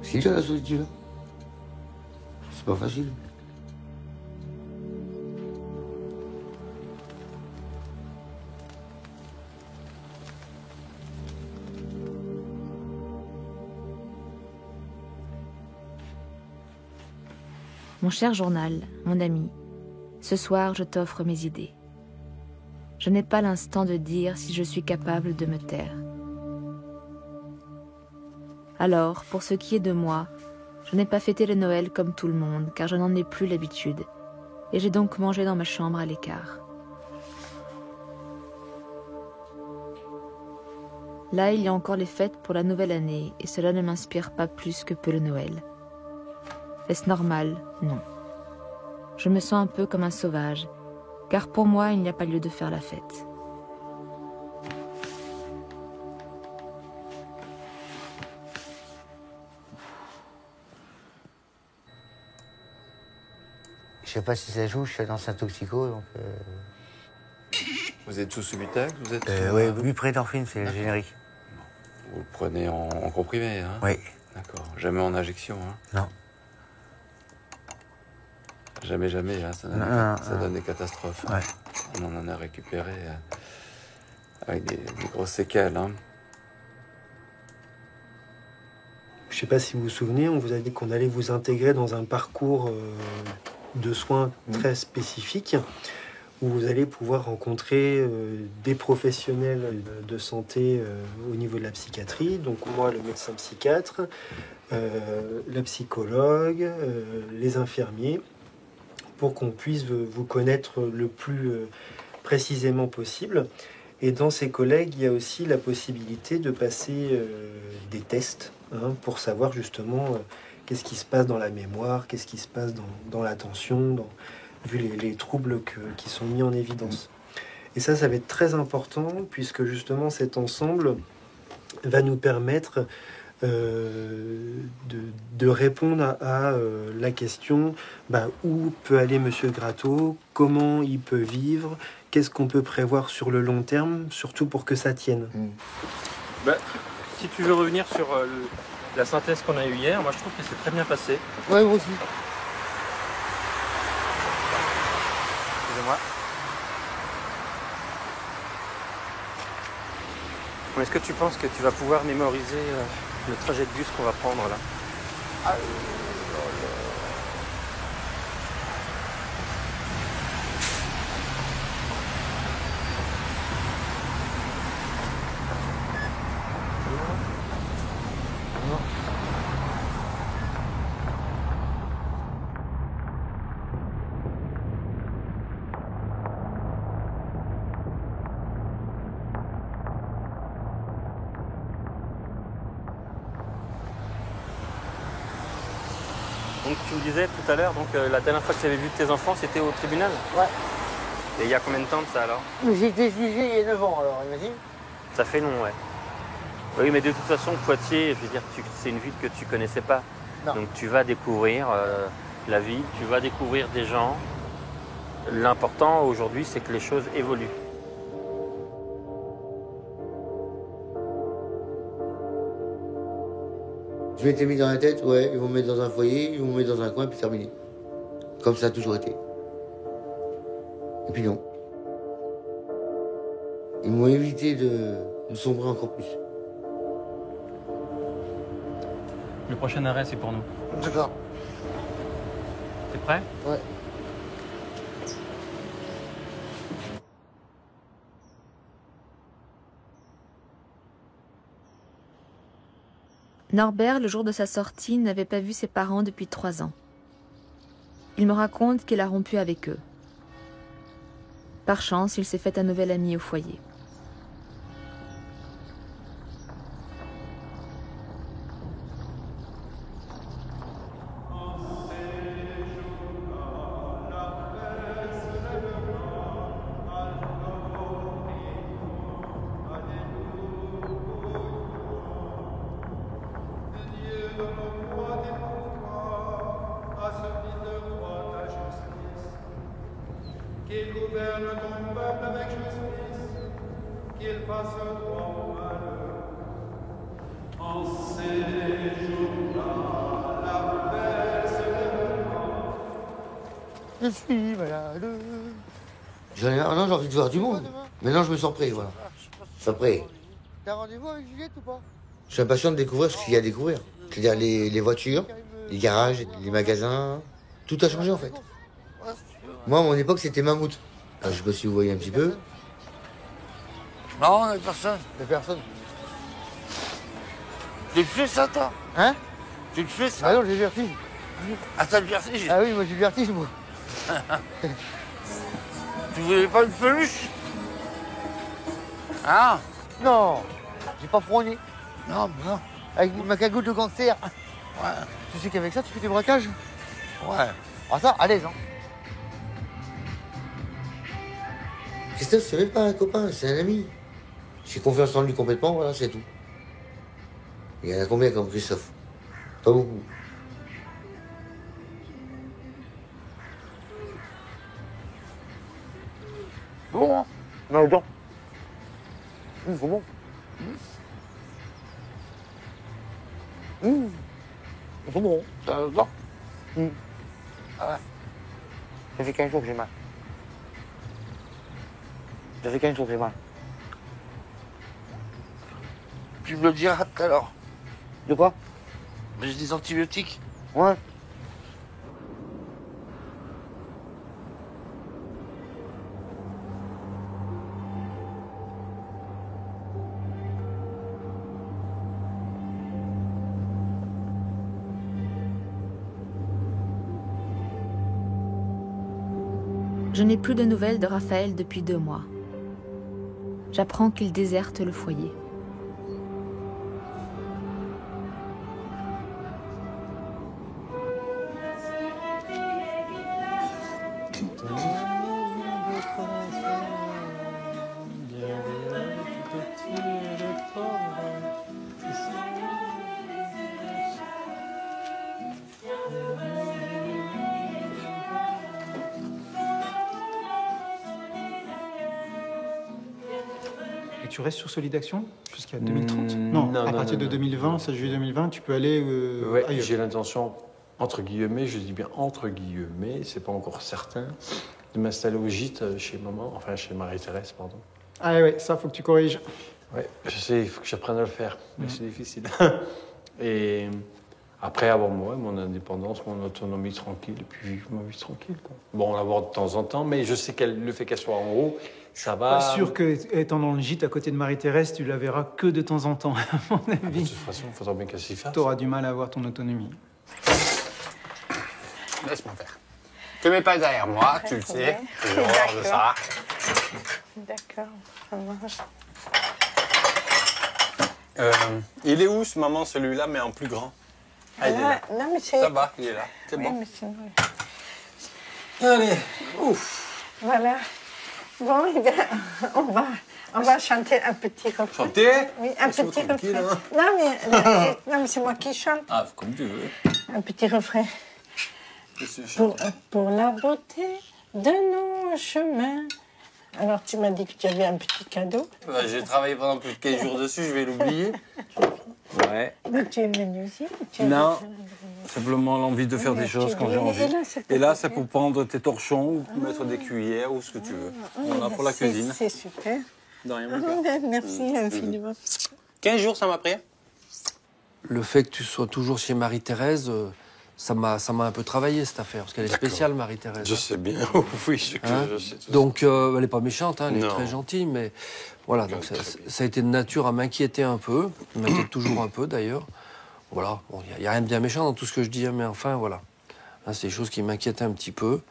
C'est dur la solitude. C'est pas facile. Mon cher journal, mon ami, ce soir je t'offre mes idées. Je n'ai pas l'instant de dire si je suis capable de me taire. Alors, pour ce qui est de moi, je n'ai pas fêté le Noël comme tout le monde, car je n'en ai plus l'habitude, et j'ai donc mangé dans ma chambre à l'écart. Là, il y a encore les fêtes pour la nouvelle année, et cela ne m'inspire pas plus que peu le Noël. Est-ce normal? Non. Je me sens un peu comme un sauvage, car pour moi, il n'y a pas lieu de faire la fête. Je sais pas si ça joue, je suis un ancien toxico, donc... Vous êtes sous Subutex? Vous êtes oui, buprenorphine, c'est le générique. Vous le prenez en comprimé, hein? Oui. D'accord. Jamais en injection, hein? Non. Jamais, hein? Ça donne des catastrophes. Ouais. On en a récupéré avec des grosses séquelles, hein? Je ne sais pas si vous vous souvenez, on vous a dit qu'on allait vous intégrer dans un parcours de soins très spécifique où vous allez pouvoir rencontrer des professionnels de santé au niveau de la psychiatrie, donc moi le médecin psychiatre, la psychologue, les infirmiers, pour qu'on puisse vous connaître le plus précisément possible. Et dans ces collègues, il y a aussi la possibilité de passer des tests pour savoir justement qu'est-ce qui se passe dans la mémoire, qu'est-ce qui se passe dans l'attention, vu les troubles qui sont mis en évidence. Et ça va être très important puisque justement cet ensemble va nous permettre de répondre à la question où peut aller Monsieur Grattot, comment il peut vivre, qu'est-ce qu'on peut prévoir sur le long terme, surtout pour que ça tienne. Si tu veux revenir sur la synthèse qu'on a eue hier, moi je trouve que c'est très bien passé. Ouais, moi aussi. Excusez-moi. Est-ce que tu penses que tu vas pouvoir mémoriser le trajet de bus qu'on va prendre là? Donc tu me disais tout à l'heure, la dernière fois que tu avais vu tes enfants, c'était au tribunal? Ouais. Et il y a combien de temps de ça alors? J'ai été jugé il y a 9 ans, alors imagine. Ça fait long, ouais. Oui, mais de toute façon, Poitiers, je veux dire, c'est une ville que tu connaissais pas. Non. Donc tu vas découvrir la ville, tu vas découvrir des gens. L'important aujourd'hui, c'est que les choses évoluent. Je m'étais mis dans la tête, ouais, ils vont me mettre dans un foyer, ils vont me mettre dans un coin, puis terminé. Comme ça a toujours été. Et puis non. Ils m'ont évité de sombrer encore plus. Le prochain arrêt, c'est pour nous. D'accord. T'es prêt? Ouais. Norbert, le jour de sa sortie, n'avait pas vu ses parents depuis 3 ans. Il me raconte qu'il a rompu avec eux. Par chance, il s'est fait un nouvel ami au foyer. qu'il gouverne ton peuple avec justice, qu'il fasse droit au malheur. En ces jours-là, la paix se lèvera. Je suis malade. Maintenant, j'ai envie de voir du monde. Maintenant, je me sens prêt, voilà. Je suis prêt. T'as rendez-vous avec Juliette ou pas? Je suis impatient de découvrir ce qu'il y a à découvrir. C'est-à-dire les voitures, les garages, les magasins. Tout a changé, en fait. Moi, à mon époque, c'était Mammouth. Alors, je sais pas si vous voyez un petit peu. Non, il n'y a personne. Il n'y a personne. Tu le fais ça, toi? Hein? Tu le fais ça? Ah non, j'ai le vertige. Ah, t'as le vertige? Ah oui, moi j'ai le vertige, moi. Tu voulais pas une peluche? Hein? Non, j'ai pas frôné. Non, mais non. Avec ma cagoule de gangster. Ouais. Tu sais qu'avec ça, tu fais des braquages? Ouais. Ah ça, à l'aise, hein. Christophe, c'est même pas un copain, c'est un ami. J'ai confiance en lui complètement, voilà, c'est tout. Il y en a combien comme Christophe? Pas beaucoup. Bon, hein? Non, attends. C'est bon. C'est bon. Ça va dedans? Ah ouais. Ça fait 15 jours que j'ai mal. Ça fait 15 jours que j'ai mal. Tu me le diras tout à l'heure. De quoi? Mais j'ai des antibiotiques. Ouais. Je n'ai plus de nouvelles de Raphaël depuis 2 mois. J'apprends qu'il déserte le foyer. Et tu restes sur Solidaction jusqu'à 2030? Non, à partir de 2020, 16 juillet 2020, tu peux aller ouais, ailleurs. j'ai l'intention, entre guillemets, je dis bien entre guillemets, c'est pas encore certain, de m'installer au gîte chez maman, enfin chez Marie-Thérèse, pardon. Ah ouais, ça, faut que tu corriges. Ouais, je sais, il faut que j'apprenne à le faire, mais c'est difficile. Et après avoir moi, mon indépendance, mon autonomie tranquille, et puis vivre ma vie tranquille, quoi. Bon, on la voit de temps en temps, mais je sais qu'elle, le fait qu'elle soit en haut, ça va. Pas sûr que, étant dans le gîte à côté de Marie-Thérèse, tu la verras que de temps en temps, à mon avis. De toute façon, il faudra bien qu'elle s'y fasse. Tu auras du mal à avoir ton autonomie. Laisse-moi faire. Te mets pas derrière moi, tu le sais. J'ai horreur de ça. D'accord, ça marche. Il est où, ce maman, celui-là, mais en plus grand? Ah, il est là. Non, mais c'est... Ça va, il est là. C'est oui, bon. mais c'est... Allez, ouf. Voilà. Bon, eh bien, on va chanter un petit refrain. Chanter? Oui, un petit refrain. Non, mais c'est moi qui chante. Ah, comme tu veux. Un petit refrain. Pour la beauté de nos chemins. Alors, tu m'as dit que tu avais un petit cadeau. Bah, j'ai travaillé pendant plus de 15 jours dessus, je vais l'oublier. Ouais. Mais tu es menuisier? Non, simplement l'envie de faire des choses quand j'ai envie. Et là, c'est pour prendre tes torchons, ou mettre des cuillères, ou ce que tu veux. On a pour la cuisine. C'est super. De rien, mon gars. Merci infiniment. 15 jours, ça m'a pris. Le fait que tu sois toujours chez Marie-Thérèse, ça m'a un peu travaillé, cette affaire. Parce qu'elle est spéciale, Marie-Thérèse. Je sais bien, oui, je sais tout. Donc, elle n'est pas méchante, hein, elle est Non. très gentille, mais voilà, donc ça a été de nature à m'inquiéter un peu. Elle m'inquiète toujours un peu, d'ailleurs. Voilà, bon, il n'y a rien de bien méchant dans tout ce que je dis, hein, mais enfin, voilà. Hein, c'est des choses qui m'inquiètent un petit peu.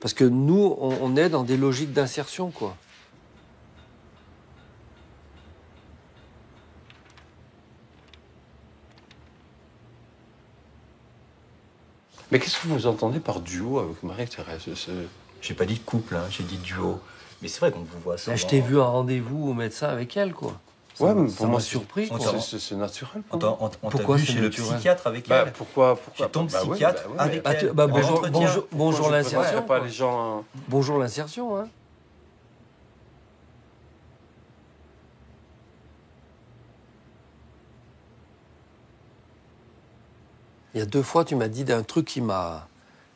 Parce que nous, on est dans des logiques d'insertion, quoi. Mais qu'est-ce que vous entendez par duo avec Marie-Thérèse? J'ai pas dit couple, hein, j'ai dit duo. Mais c'est vrai qu'on vous voit souvent. Là, je t'ai vu un rendez-vous au médecin avec elle, quoi. Ouais, mais Ça pour m'a moi, surpris. c'est naturel. On t'a Pourquoi vu c'est chez le naturel psychiatre avec Bah, elle. pourquoi Chez ton Bah oui, psychiatre bah oui, avec mais- elle. Bah, en bonjour, entretien. bonjour, bonjour Pourquoi je préférerais l'insertion. pas quoi. les gens. Bonjour l'insertion, hein. Il y a 2 fois, tu m'as dit d'un truc qui m'a...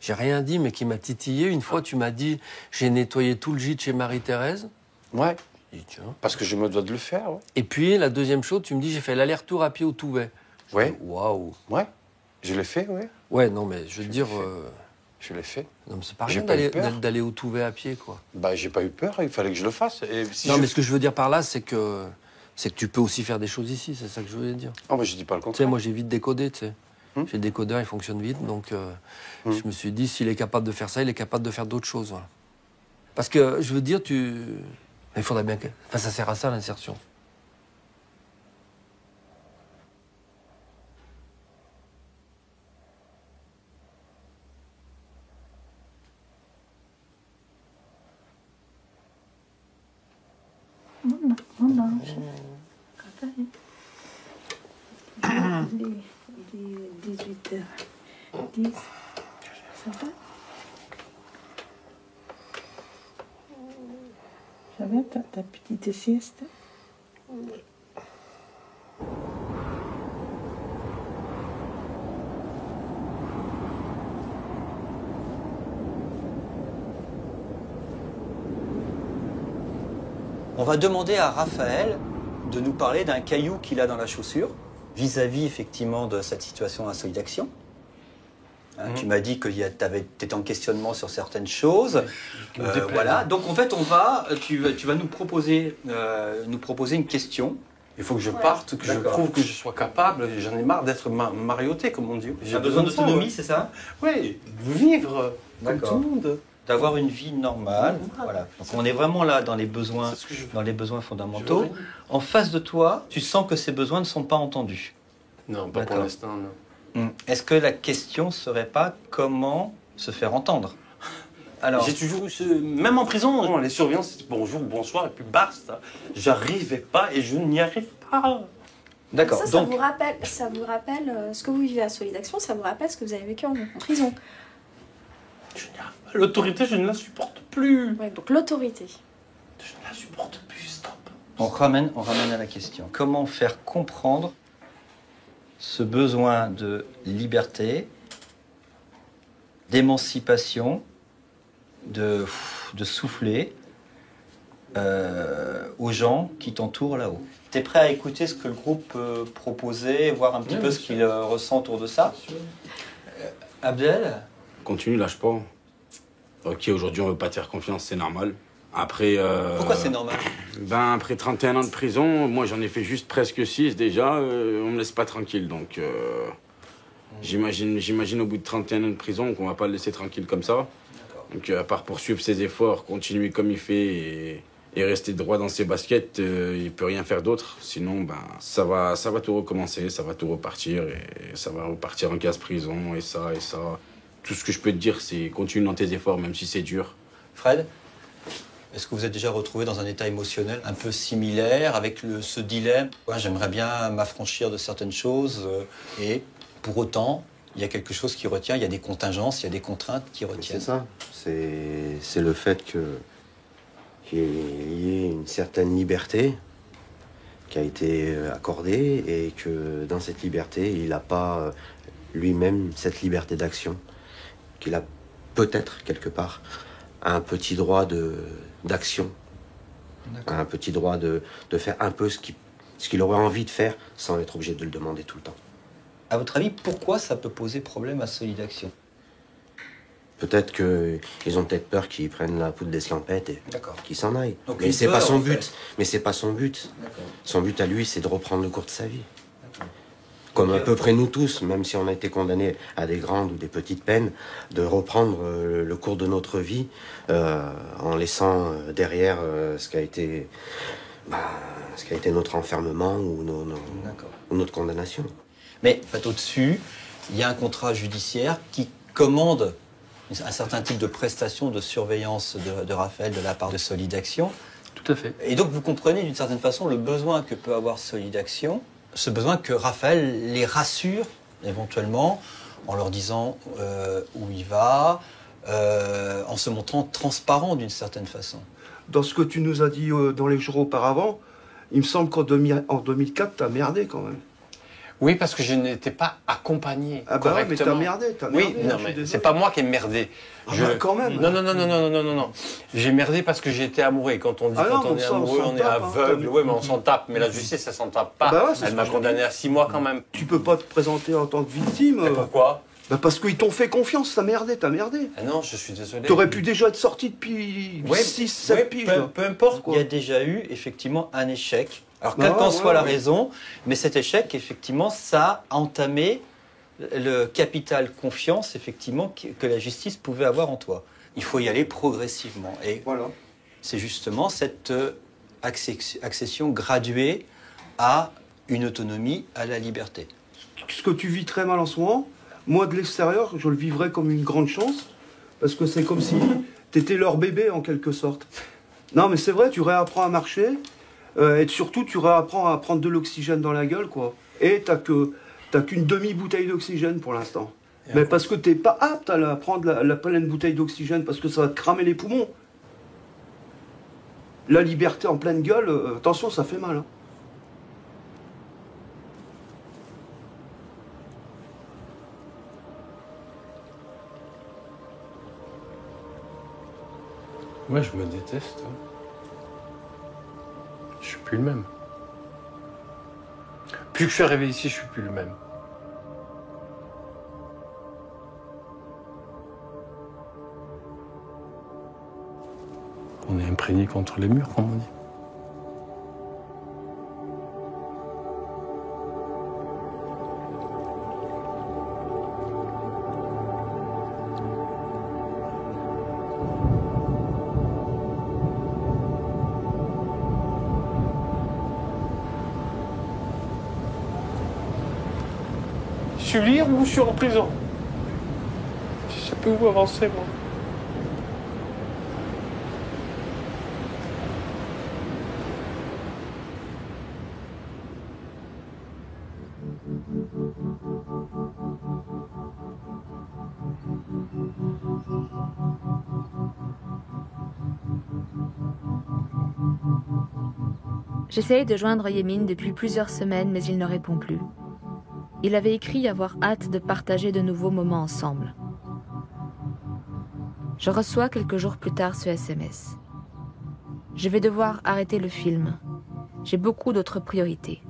J'ai rien dit, mais qui m'a titillé. Une fois, tu m'as dit, j'ai nettoyé tout le gîte chez Marie-Thérèse. Ouais. J'ai dit, tiens. Parce que je me dois de le faire. Ouais. Et puis, la deuxième chose, tu me dis, j'ai fait l'aller-retour à pied au Touvet. Ouais. Waouh. Ouais. Je l'ai fait, ouais. Ouais, non, mais je veux dire... Je l'ai fait. Non, mais c'est pas J'ai rien pas eu d'aller peur. d'aller au Touvet à pied, quoi. Bah, j'ai pas eu peur, il fallait que je le fasse. Et si Non, je... mais ce que je veux dire par là, c'est que tu peux aussi faire des choses ici, c'est ça que je voulais dire. Oh, mais je dis pas le Tu sais, contraire. moi, j'ai vite décodé, tu sais. J'ai le décodeur, il fonctionne vite, donc je me suis dit, s'il est capable de faire ça, il est capable de faire d'autres choses. Voilà. Parce que, je veux dire, il faudrait bien que... Enfin, ça sert à ça, l'insertion. Mon ange. Il est 18h10. Ça va? Ça va ta petite sieste? On va demander à Raphaël de nous parler d'un caillou qu'il a dans la chaussure, vis-à-vis effectivement de cette situation à Solidaction. Hein, tu m'as dit que tu étais en questionnement sur certaines choses. Voilà. Donc en fait, tu vas nous proposer une question. Il faut que je parte, que je prouve que je sois capable. J'en ai marre d'être marioté, comme on dit. J'ai besoin d'autonomie, c'est ça? Oui, vivre comme tout le monde. D'avoir une vie normale. Voilà. Donc on est vraiment là dans les besoins fondamentaux. En face de toi, tu sens que ces besoins ne sont pas entendus. Non, pas pour l'instant, non. Est-ce que la question serait pas comment se faire entendre? Alors, j'ai toujours eu même en prison, les surveillants, c'était bonjour, bonsoir, et puis basta. J'arrivais pas et je n'y arrive pas. D'accord. Ça vous rappelle ce que vous vivez à Solidaction, ça vous rappelle ce que vous avez vécu en prison. L'autorité, je ne la supporte plus. Ouais, donc l'autorité. Je ne la supporte plus, stop. On ramène à la question. Comment faire comprendre ce besoin de liberté, d'émancipation, de souffler aux gens qui t'entourent là-haut? T'es prêt à écouter ce que le groupe proposait, voir un petit peu ce qu'il ressent autour de ça? Abdel? Continue, lâche pas. Ok, aujourd'hui on veut pas te faire confiance, c'est normal. Après. Pourquoi c'est normal? Ben après 31 ans de prison, moi j'en ai fait juste presque 6 déjà, on me laisse pas tranquille. Donc j'imagine au bout de 31 ans de prison qu'on va pas le laisser tranquille comme ça. Donc à part poursuivre ses efforts, continuer comme il fait et rester droit dans ses baskets, il peut rien faire d'autre. Sinon ben ça va tout recommencer, ça va tout repartir et ça va repartir en case prison et ça. Tout ce que je peux te dire, c'est continue dans tes efforts, même si c'est dur. Fred, est-ce que vous êtes déjà retrouvé dans un état émotionnel un peu similaire, avec ce dilemme? J'aimerais bien m'affranchir de certaines choses, et pour autant, il y a quelque chose qui retient, il y a des contingences, il y a des contraintes qui retiennent. C'est ça, c'est le fait qu'il y ait une certaine liberté qui a été accordée et que dans cette liberté, il n'a pas lui-même cette liberté d'action, qu'il a peut-être quelque part un petit droit d'action, un petit droit de faire un peu ce qu'il aurait envie de faire sans être obligé de le demander tout le temps. À votre avis, pourquoi ça peut poser problème à Solidaction? Peut-être qu'ils ont peut-être peur qu'ils prennent la poudre d'escampette et qu'ils s'en aillent. Donc mais c'est pas son but. Fait. Mais c'est pas son but. Son but à lui, c'est de reprendre le cours de sa vie. Comme à peu près nous tous, même si on a été condamnés à des grandes ou des petites peines, de reprendre le cours de notre vie en laissant derrière ce qui a été notre enfermement ou notre condamnation. Mais au-dessus, il y a un contrat judiciaire qui commande un certain type de prestations de surveillance de Raphaël de la part de Solidaction. Tout à fait. Et donc vous comprenez d'une certaine façon le besoin que peut avoir Solidaction, ce besoin que Raphaël les rassure éventuellement en leur disant où il va, en se montrant transparent d'une certaine façon. Dans ce que tu nous as dit dans les jours auparavant, il me semble qu'en 2004, t'as merdé quand même. Oui, parce que je n'étais pas accompagné Ah bah ouais, mais correctement. t'as merdé. Oui, non, mais c'est pas moi qui ai merdé. Ah bah quand même. Non. J'ai merdé parce que j'ai été amoureux. Et quand on dit quand on est amoureux, on est aveugle. Oui, mais on s'en tape. Mais la justice, elle s'en tape pas. Bah ouais, elle m'a condamné à 6 mois quand même. Tu peux pas te présenter en tant que victime. Et pourquoi? Bah parce qu'ils t'ont fait confiance, t'as merdé. Ah non, je suis désolé. T'aurais pu déjà être sorti depuis 6-7 piges. Peu importe, il y a déjà eu effectivement un échec. Alors, Bah quelle qu'en ouais, soit la ouais. raison, mais cet échec, effectivement, ça a entamé le capital confiance, effectivement, que la justice pouvait avoir en toi. Il faut y aller progressivement. Et voilà. C'est justement cette accession graduée à une autonomie, à la liberté. Ce que tu vis très mal en ce moment, moi de l'extérieur, je le vivrais comme une grande chance, parce que c'est comme si t'étais leur bébé en quelque sorte. Non mais c'est vrai, tu réapprends à marcher, et surtout tu réapprends à prendre de l'oxygène dans la gueule, quoi. Et t'as qu'une demi-bouteille d'oxygène pour l'instant. Mais parce que t'es pas apte à prendre la pleine bouteille d'oxygène, parce que ça va te cramer les poumons. La liberté en pleine gueule, attention, ça fait mal. Hein. Moi, je me déteste. Je suis plus le même. Plus que je suis arrivé ici, je suis plus le même. On est imprégné contre les murs, comme on dit. Je suis libre ou je suis en prison? Je sais plus où avancer, moi. J'essaye de joindre Yémine depuis plusieurs semaines, mais il ne répond plus. Il avait écrit avoir hâte de partager de nouveaux moments ensemble. Je reçois quelques jours plus tard ce SMS. Je vais devoir arrêter le film. J'ai beaucoup d'autres priorités.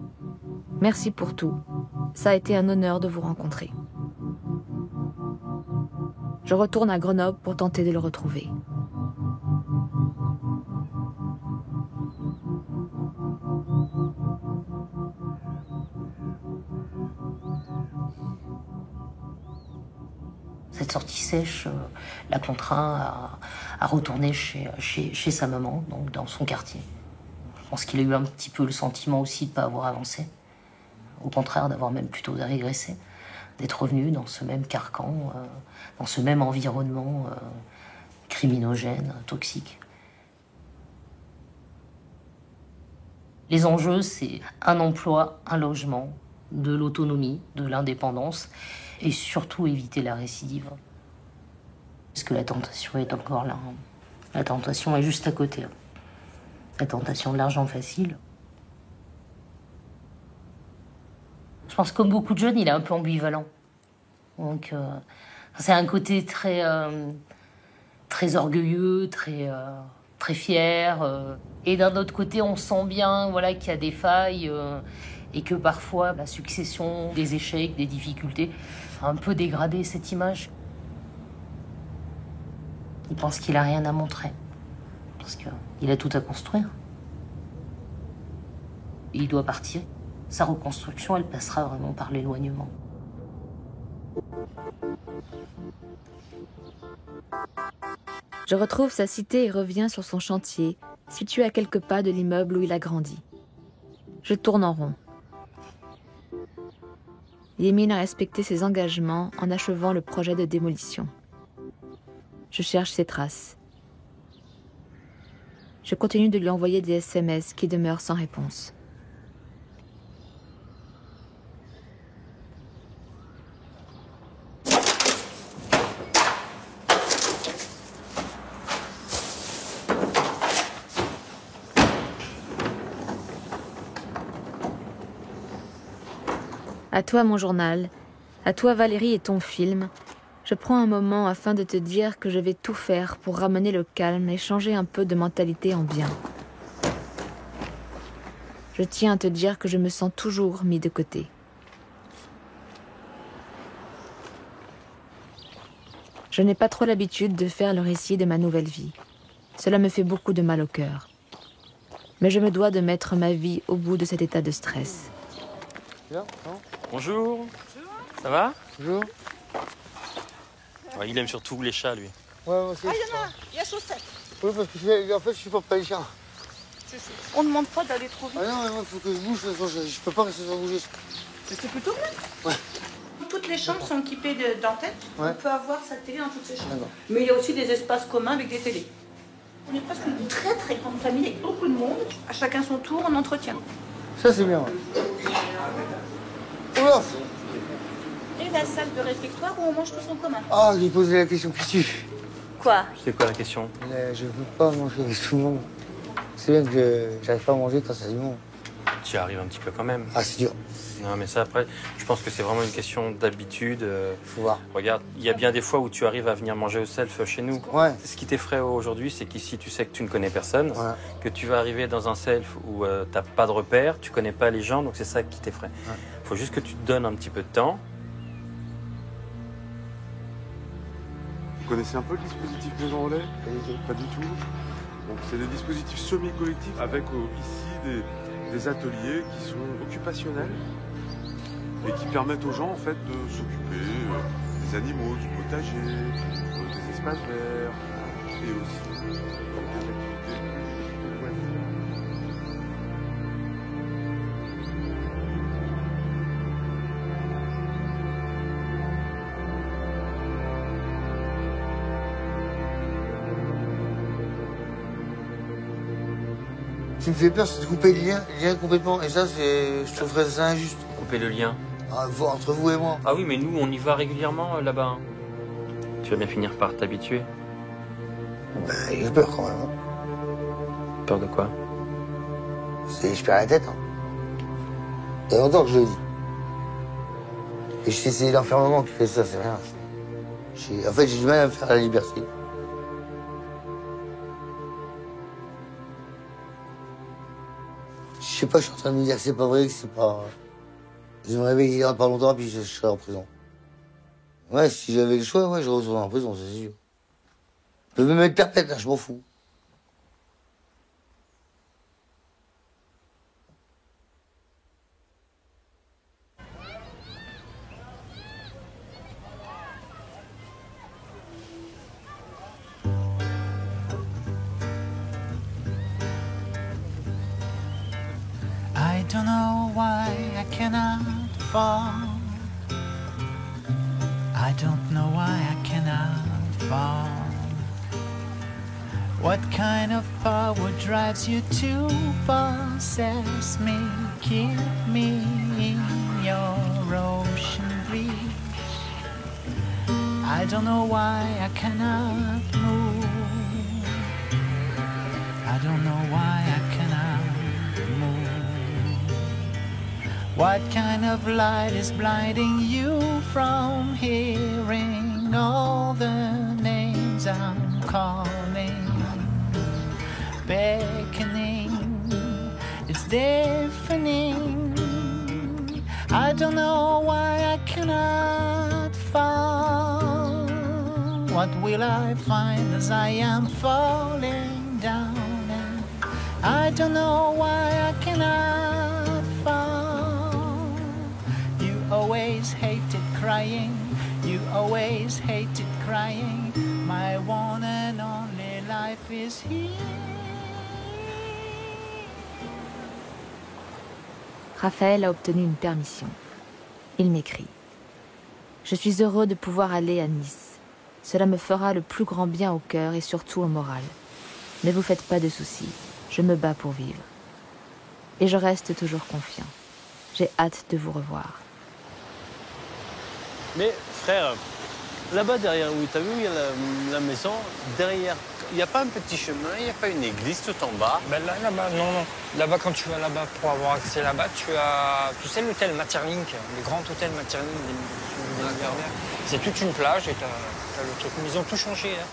Merci pour tout. Ça a été un honneur de vous rencontrer. Je retourne à Grenoble pour tenter de le retrouver. Cette sortie sèche l'a contraint à retourner chez sa maman, donc dans son quartier. Je pense qu'il a eu un petit peu le sentiment aussi de ne pas avoir avancé. Au contraire, d'avoir même plutôt régressé. D'être revenu dans ce même carcan, dans ce même environnement criminogène, toxique. Les enjeux, c'est un emploi, un logement, de l'autonomie, de l'indépendance, et surtout éviter la récidive. Parce que la tentation est encore là. Hein. La tentation est juste à côté. Hein. La tentation de l'argent facile. Je pense que comme beaucoup de jeunes, il est un peu ambivalent. Donc, c'est un côté très, très orgueilleux, très fier. Et d'un autre côté, on sent bien voilà, qu'il y a des failles et que parfois, la succession des échecs, des difficultés, a un peu dégradé cette image. Il pense qu'il n'a rien à montrer. Parce qu'il a tout à construire. Et il doit partir. Sa reconstruction, elle passera vraiment par l'éloignement. Je retrouve sa cité et reviens sur son chantier, situé à quelques pas de l'immeuble où il a grandi. Je tourne en rond. Yémine a respecté ses engagements en achevant le projet de démolition. Je cherche ses traces. Je continue de lui envoyer des SMS qui demeurent sans réponse. À toi mon journal, à toi Valérie et ton film, je prends un moment afin de te dire que je vais tout faire pour ramener le calme et changer un peu de mentalité en bien. Je tiens à te dire que je me sens toujours mis de côté. Je n'ai pas trop l'habitude de faire le récit de ma nouvelle vie. Cela me fait beaucoup de mal au cœur. Mais je me dois de mettre ma vie au bout de cet état de stress. Bonjour. Ça va? Bonjour. Ouais, il aime surtout les chats, lui. Ouais, moi aussi. Ah, il y a chaussette. Oui, parce que en fait, je supporte pas les chiens. On ne demande pas d'aller trop vite. Ah non, il faut que je bouge, je peux pas rester sans bouger. C'est plutôt bien. Ouais. Toutes les chambres sont équipées d'antennes. Ouais. On peut avoir sa télé dans toutes ces chambres. Mais il y a aussi des espaces communs avec des télés. On est presque une très très grande famille avec beaucoup de monde. À chacun son tour, on entretient. Ça, c'est bien. Oula! Et la salle de réfectoire où on mange tous en commun. Ah, j'ai posé la question qui tue. Quoi? C'est quoi la question? Je veux pas manger avec tout le monde. C'est bien que j'arrive pas à manger quand c'est du monde. Tu y arrives un petit peu quand même. Ah, c'est dur. Non, mais ça, après, je pense que c'est vraiment une question d'habitude. Faut voir. Regarde, il y a bien des fois où tu arrives à venir manger au self chez nous. Ouais. Ce qui t'effraie aujourd'hui, c'est qu'ici, tu sais que tu ne connais personne, que tu vas arriver dans un self où t'as pas de repères, tu connais pas les gens, donc c'est ça qui t'effraie. Faut juste que tu te donnes un petit peu de temps. Vous connaissez un peu le dispositif Maison Relais? Pas du tout. Donc c'est des dispositifs semi-collectifs avec ici des ateliers qui sont occupationnels et qui permettent aux gens en fait de s'occuper des animaux, du potager, des espaces verts et aussi des activités de loisirs. Ce qui me fait peur, c'est de couper les liens complètement. Et ça, je trouverais ça injuste. Couper le lien. Entre vous et moi. Ah oui, mais nous, on y va régulièrement là-bas. Tu vas bien finir par t'habituer. Ben, j'ai peur quand même. Hein. Peur de quoi? Je perds la tête. Hein. Il y a longtemps que je le dis. Et je sais, c'est l'enfermement qui fait ça, c'est rien. En fait, j'ai du mal à me faire la liberté. Je sais pas, je suis en train de me dire que c'est pas vrai, que c'est pas... Je vais me réveiller dans pas longtemps, puis je serai en prison. Ouais, si j'avais le choix, ouais, je retournerais en prison, c'est sûr. Je peux me mettre perpète, là, je m'en fous. I don't know why I cannot fall. I don't know why I cannot fall. What kind of power drives you to possess me? Keep me in your ocean breeze. I don't know why I cannot move. I don't know why I cannot move. What kind of light is blinding you from hearing all the names I'm calling? Beckoning, it's deafening. I don't know why I cannot fall. What will I find as I am falling down? And I don't know why I cannot fall. You always hated crying. You always hated crying. My one and only life is here. Raphaël a obtenu une permission. Il m'écrit. Je suis heureux de pouvoir aller à Nice. Cela me fera le plus grand bien au cœur et surtout au moral. Ne vous faites pas de soucis, je me bats pour vivre. Et je reste toujours confiant. J'ai hâte de vous revoir. Mais frère, là-bas derrière, où t'as vu, il y a la maison, derrière, il n'y a pas un petit chemin, il n'y a pas une église tout en bas? Ben là-bas, non. Là-bas, quand tu vas là-bas, pour avoir accès là-bas, tu sais l'hôtel Materlink, le grand hôtel Materlink des milliardaires. C'est toute une plage et t'as le truc. Ils ont tout changé, hein.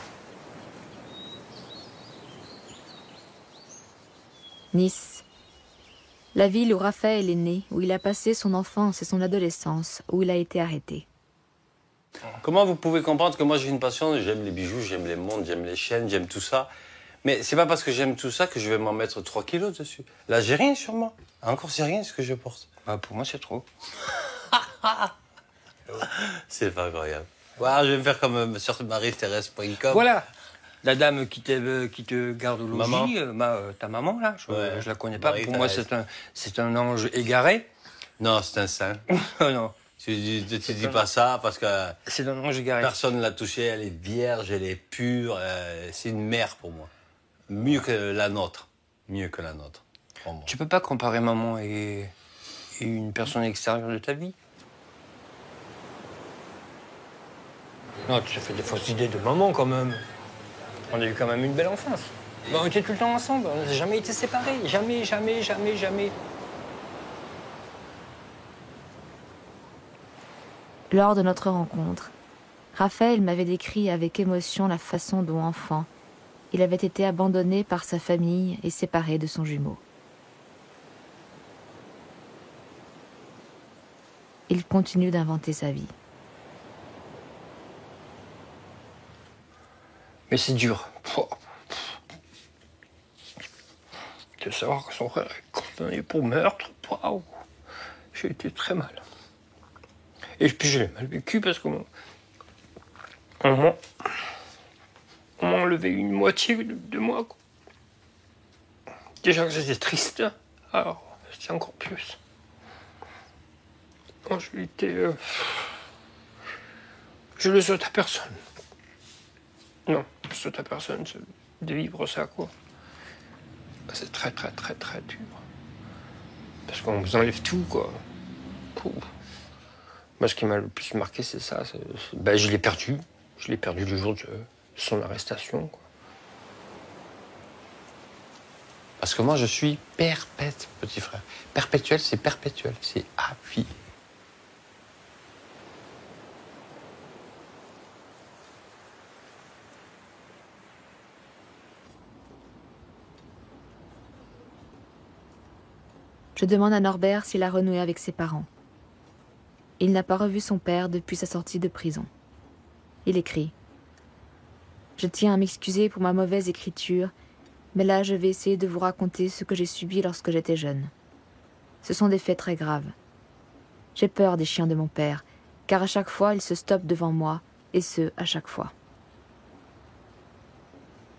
Nice. La ville où Raphaël est né, où il a passé son enfance et son adolescence, où il a été arrêté. Comment vous pouvez comprendre que moi j'ai une passion, j'aime les bijoux, j'aime les montres, j'aime les chaînes, j'aime tout ça. Mais c'est pas parce que j'aime tout ça que je vais m'en mettre 3 kilos dessus. Là, j'ai rien sur moi. Encore, c'est rien ce que je porte. Bah, pour moi, c'est trop. C'est pas incroyable. Voilà, je vais me faire comme sur marie-thérèse.com. Voilà. La dame qui te garde au logis, Maman. Ta maman, là, je la connais pas. Pour moi, Marie-Thérèse. c'est un ange égaré. Non, c'est un saint. Non. Tu dis pas ça parce que c'est un ange égaré. Personne ne l'a touchée, elle est vierge, elle est pure. C'est une mère pour moi. Mieux que la nôtre. Mieux que la nôtre. Tu peux pas comparer maman et une personne extérieure de ta vie. Non, tu te fais des fausses idées de maman quand même. On a eu quand même une belle enfance. Ben, on était tout le temps ensemble, on n'a jamais été séparés. Jamais. Lors de notre rencontre, Raphaël m'avait décrit avec émotion la façon dont, enfant, il avait été abandonné par sa famille et séparé de son jumeau. Il continue d'inventer sa vie. Mais c'est dur. De savoir que son frère est condamné pour meurtre, waouh, j'ai été très mal. Et puis je l'ai mal vécu parce qu'on m'a enlevé une moitié de moi, quoi. Déjà que c'était triste, alors c'était encore plus. Quand je le souhaite à personne. Non, je souhaite à personne de vivre ça, quoi. C'est très dur. Parce qu'on vous enlève tout, quoi. Moi, ce qui m'a le plus marqué, c'est ça. Je l'ai perdu. Je l'ai perdu le jour de son arrestation, quoi. Parce que moi, je suis perpète, petit frère. Perpétuel, c'est à vie. Je demande à Norbert s'il a renoué avec ses parents. Il n'a pas revu son père depuis sa sortie de prison. Il écrit « Je tiens à m'excuser pour ma mauvaise écriture, mais là je vais essayer de vous raconter ce que j'ai subi lorsque j'étais jeune. Ce sont des faits très graves. J'ai peur des chiens de mon père, car à chaque fois ils se stoppent devant moi, et ce, à chaque fois. »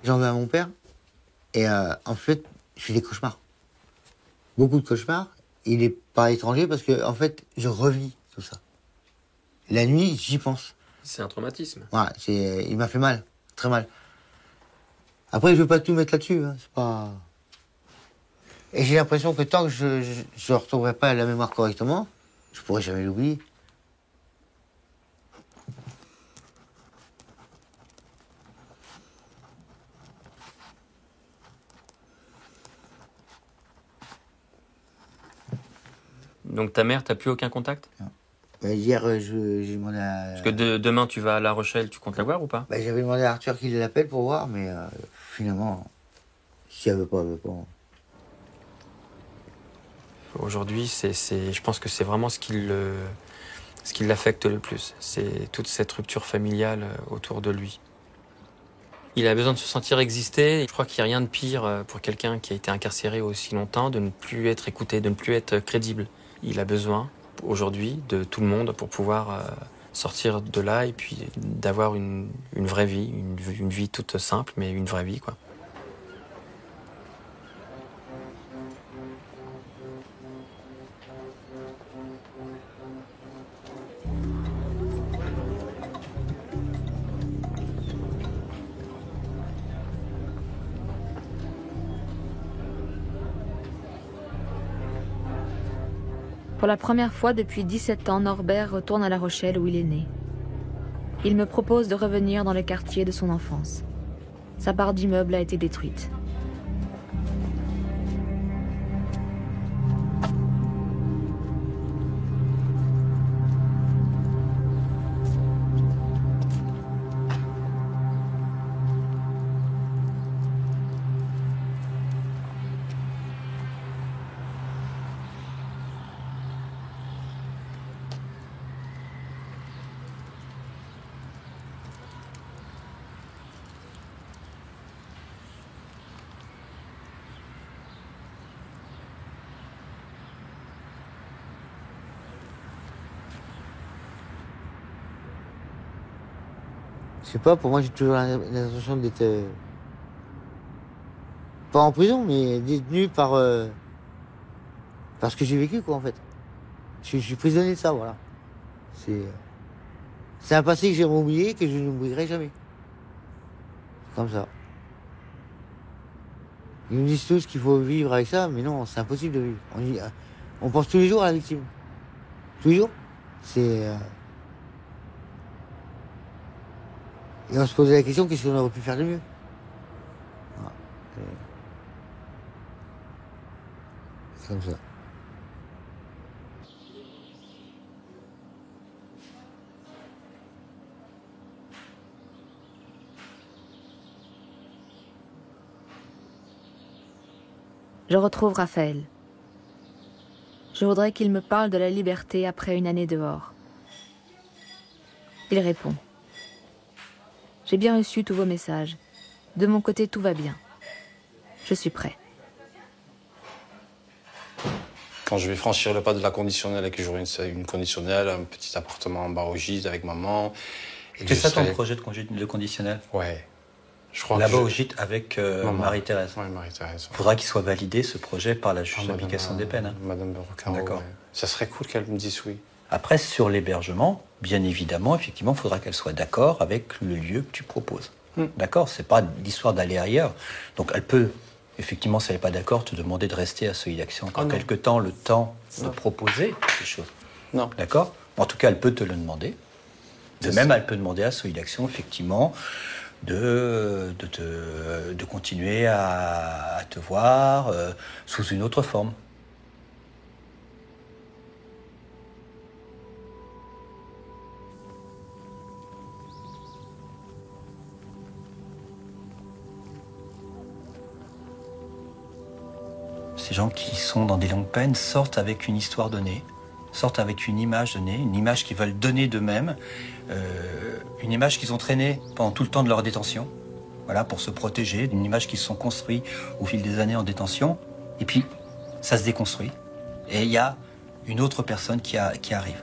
J'en veux à mon père, et en fait, je fais des cauchemars. Beaucoup de cauchemars. Il est pas étranger parce que, en fait, je revis tout ça. La nuit, j'y pense. C'est un traumatisme. Ouais, il m'a fait mal, très mal. Après, je veux pas tout mettre là-dessus, hein, c'est pas... Et j'ai l'impression que tant que je ne retrouverai pas la mémoire correctement, je pourrai jamais l'oublier. Donc ta mère, t'as plus aucun contact? Non. Hier, j'ai demandé à... Parce que demain, tu vas à La Rochelle, tu comptes la voir ou pas? J'avais demandé à Arthur qu'il l'appelle pour voir, mais finalement, si elle veut pas, elle veut pas. Aujourd'hui, je pense que c'est vraiment ce qui l'affecte le plus. C'est toute cette rupture familiale autour de lui. Il a besoin de se sentir exister. Je crois qu'il n'y a rien de pire pour quelqu'un qui a été incarcéré aussi longtemps de ne plus être écouté, de ne plus être crédible. Il a besoin aujourd'hui de tout le monde pour pouvoir sortir de là et puis d'avoir une vraie vie, une vie toute simple, mais une vraie vie, quoi. Pour la première fois depuis 17 ans, Norbert retourne à La Rochelle où il est né. Il me propose de revenir dans le quartier de son enfance. Sa part d'immeuble a été détruite. Je sais pas, pour moi j'ai toujours l'impression d'être pas en prison, mais détenu par ce que j'ai vécu, quoi, en fait. Je suis prisonnier de ça, voilà. C'est un passé que j'ai oublié, que je n'oublierai jamais. Comme ça. Ils nous disent tous qu'il faut vivre avec ça, mais non, c'est impossible de vivre. On pense tous les jours à la victime. Tous les jours. Et on se posait la question, qu'est-ce qu'on aurait pu faire de mieux? Voilà. C'est comme ça. Je retrouve Raphaël. Je voudrais qu'il me parle de la liberté après une année dehors. Il répond. J'ai bien reçu tous vos messages. De mon côté, tout va bien. Je suis prêt. Quand je vais franchir le pas de la conditionnelle et que j'aurai une conditionnelle, un petit appartement en bas au gîte avec maman. C'est ça ton projet de conditionnel? Ouais. Je crois là-bas au gîte avec Marie-Thérèse. Oui, Marie-Thérèse. Il faudra qu'il soit validé, ce projet, par la juge d'application des peines. Madame Berrocan. D'accord. Ouais. Ça serait cool qu'elle me dise oui. Après, sur l'hébergement, bien évidemment, effectivement, il faudra qu'elle soit d'accord avec le lieu que tu proposes. D'accord? C'est pas l'histoire d'aller ailleurs. Donc elle peut, effectivement, si elle n'est pas d'accord, te demander de rester à Seuil d'Action encore quelques temps, le temps de proposer quelque chose. Non. D'accord? En tout cas, elle peut te le demander. De même, elle peut demander à Seuil d'Action, effectivement, de continuer à te voir sous une autre forme. Ces gens qui sont dans des longues peines sortent avec une histoire donnée, sortent avec une image donnée, une image qu'ils veulent donner d'eux-mêmes, une image qu'ils ont traînée pendant tout le temps de leur détention, voilà, pour se protéger, une image qu'ils se sont construits au fil des années en détention, et puis ça se déconstruit, et il y a une autre personne qui arrive.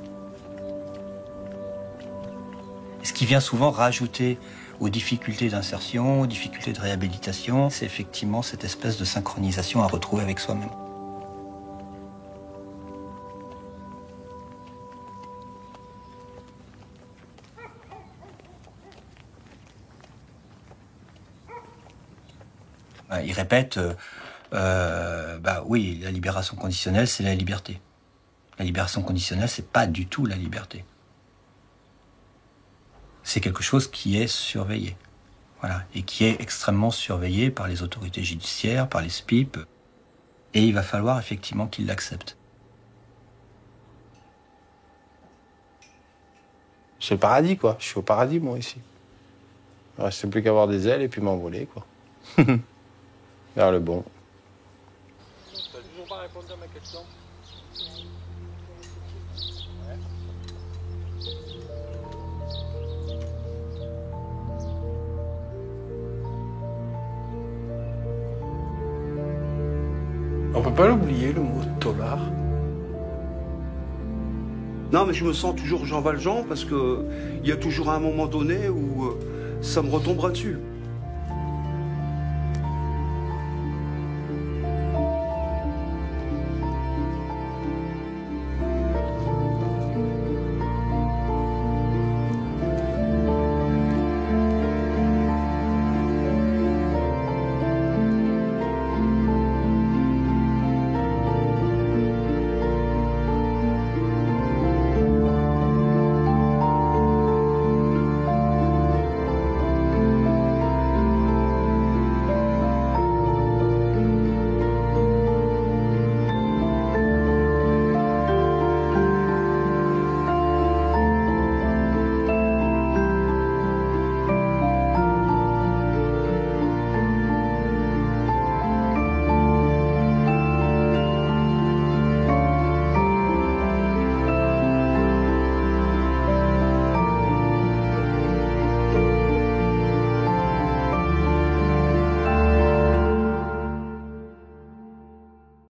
Et ce qui vient souvent rajouter aux difficultés d'insertion, aux difficultés de réhabilitation, c'est effectivement cette espèce de synchronisation à retrouver avec soi-même. Il répète, oui, la libération conditionnelle, c'est la liberté. La libération conditionnelle, c'est pas du tout la liberté. C'est quelque chose qui est surveillé. Voilà, et qui est extrêmement surveillé par les autorités judiciaires, par les SPIP. Et il va falloir effectivement qu'ils l'acceptent. C'est le paradis, quoi. Je suis au paradis, moi, ici. Il ne reste plus qu'à avoir des ailes et puis m'envoler, quoi. Vers le bon. Tu n'as toujours pas répondu à ma question. On peut pas l'oublier, le mot tolard. Non, mais je me sens toujours Jean Valjean parce que il y a toujours un moment donné où ça me retombera dessus.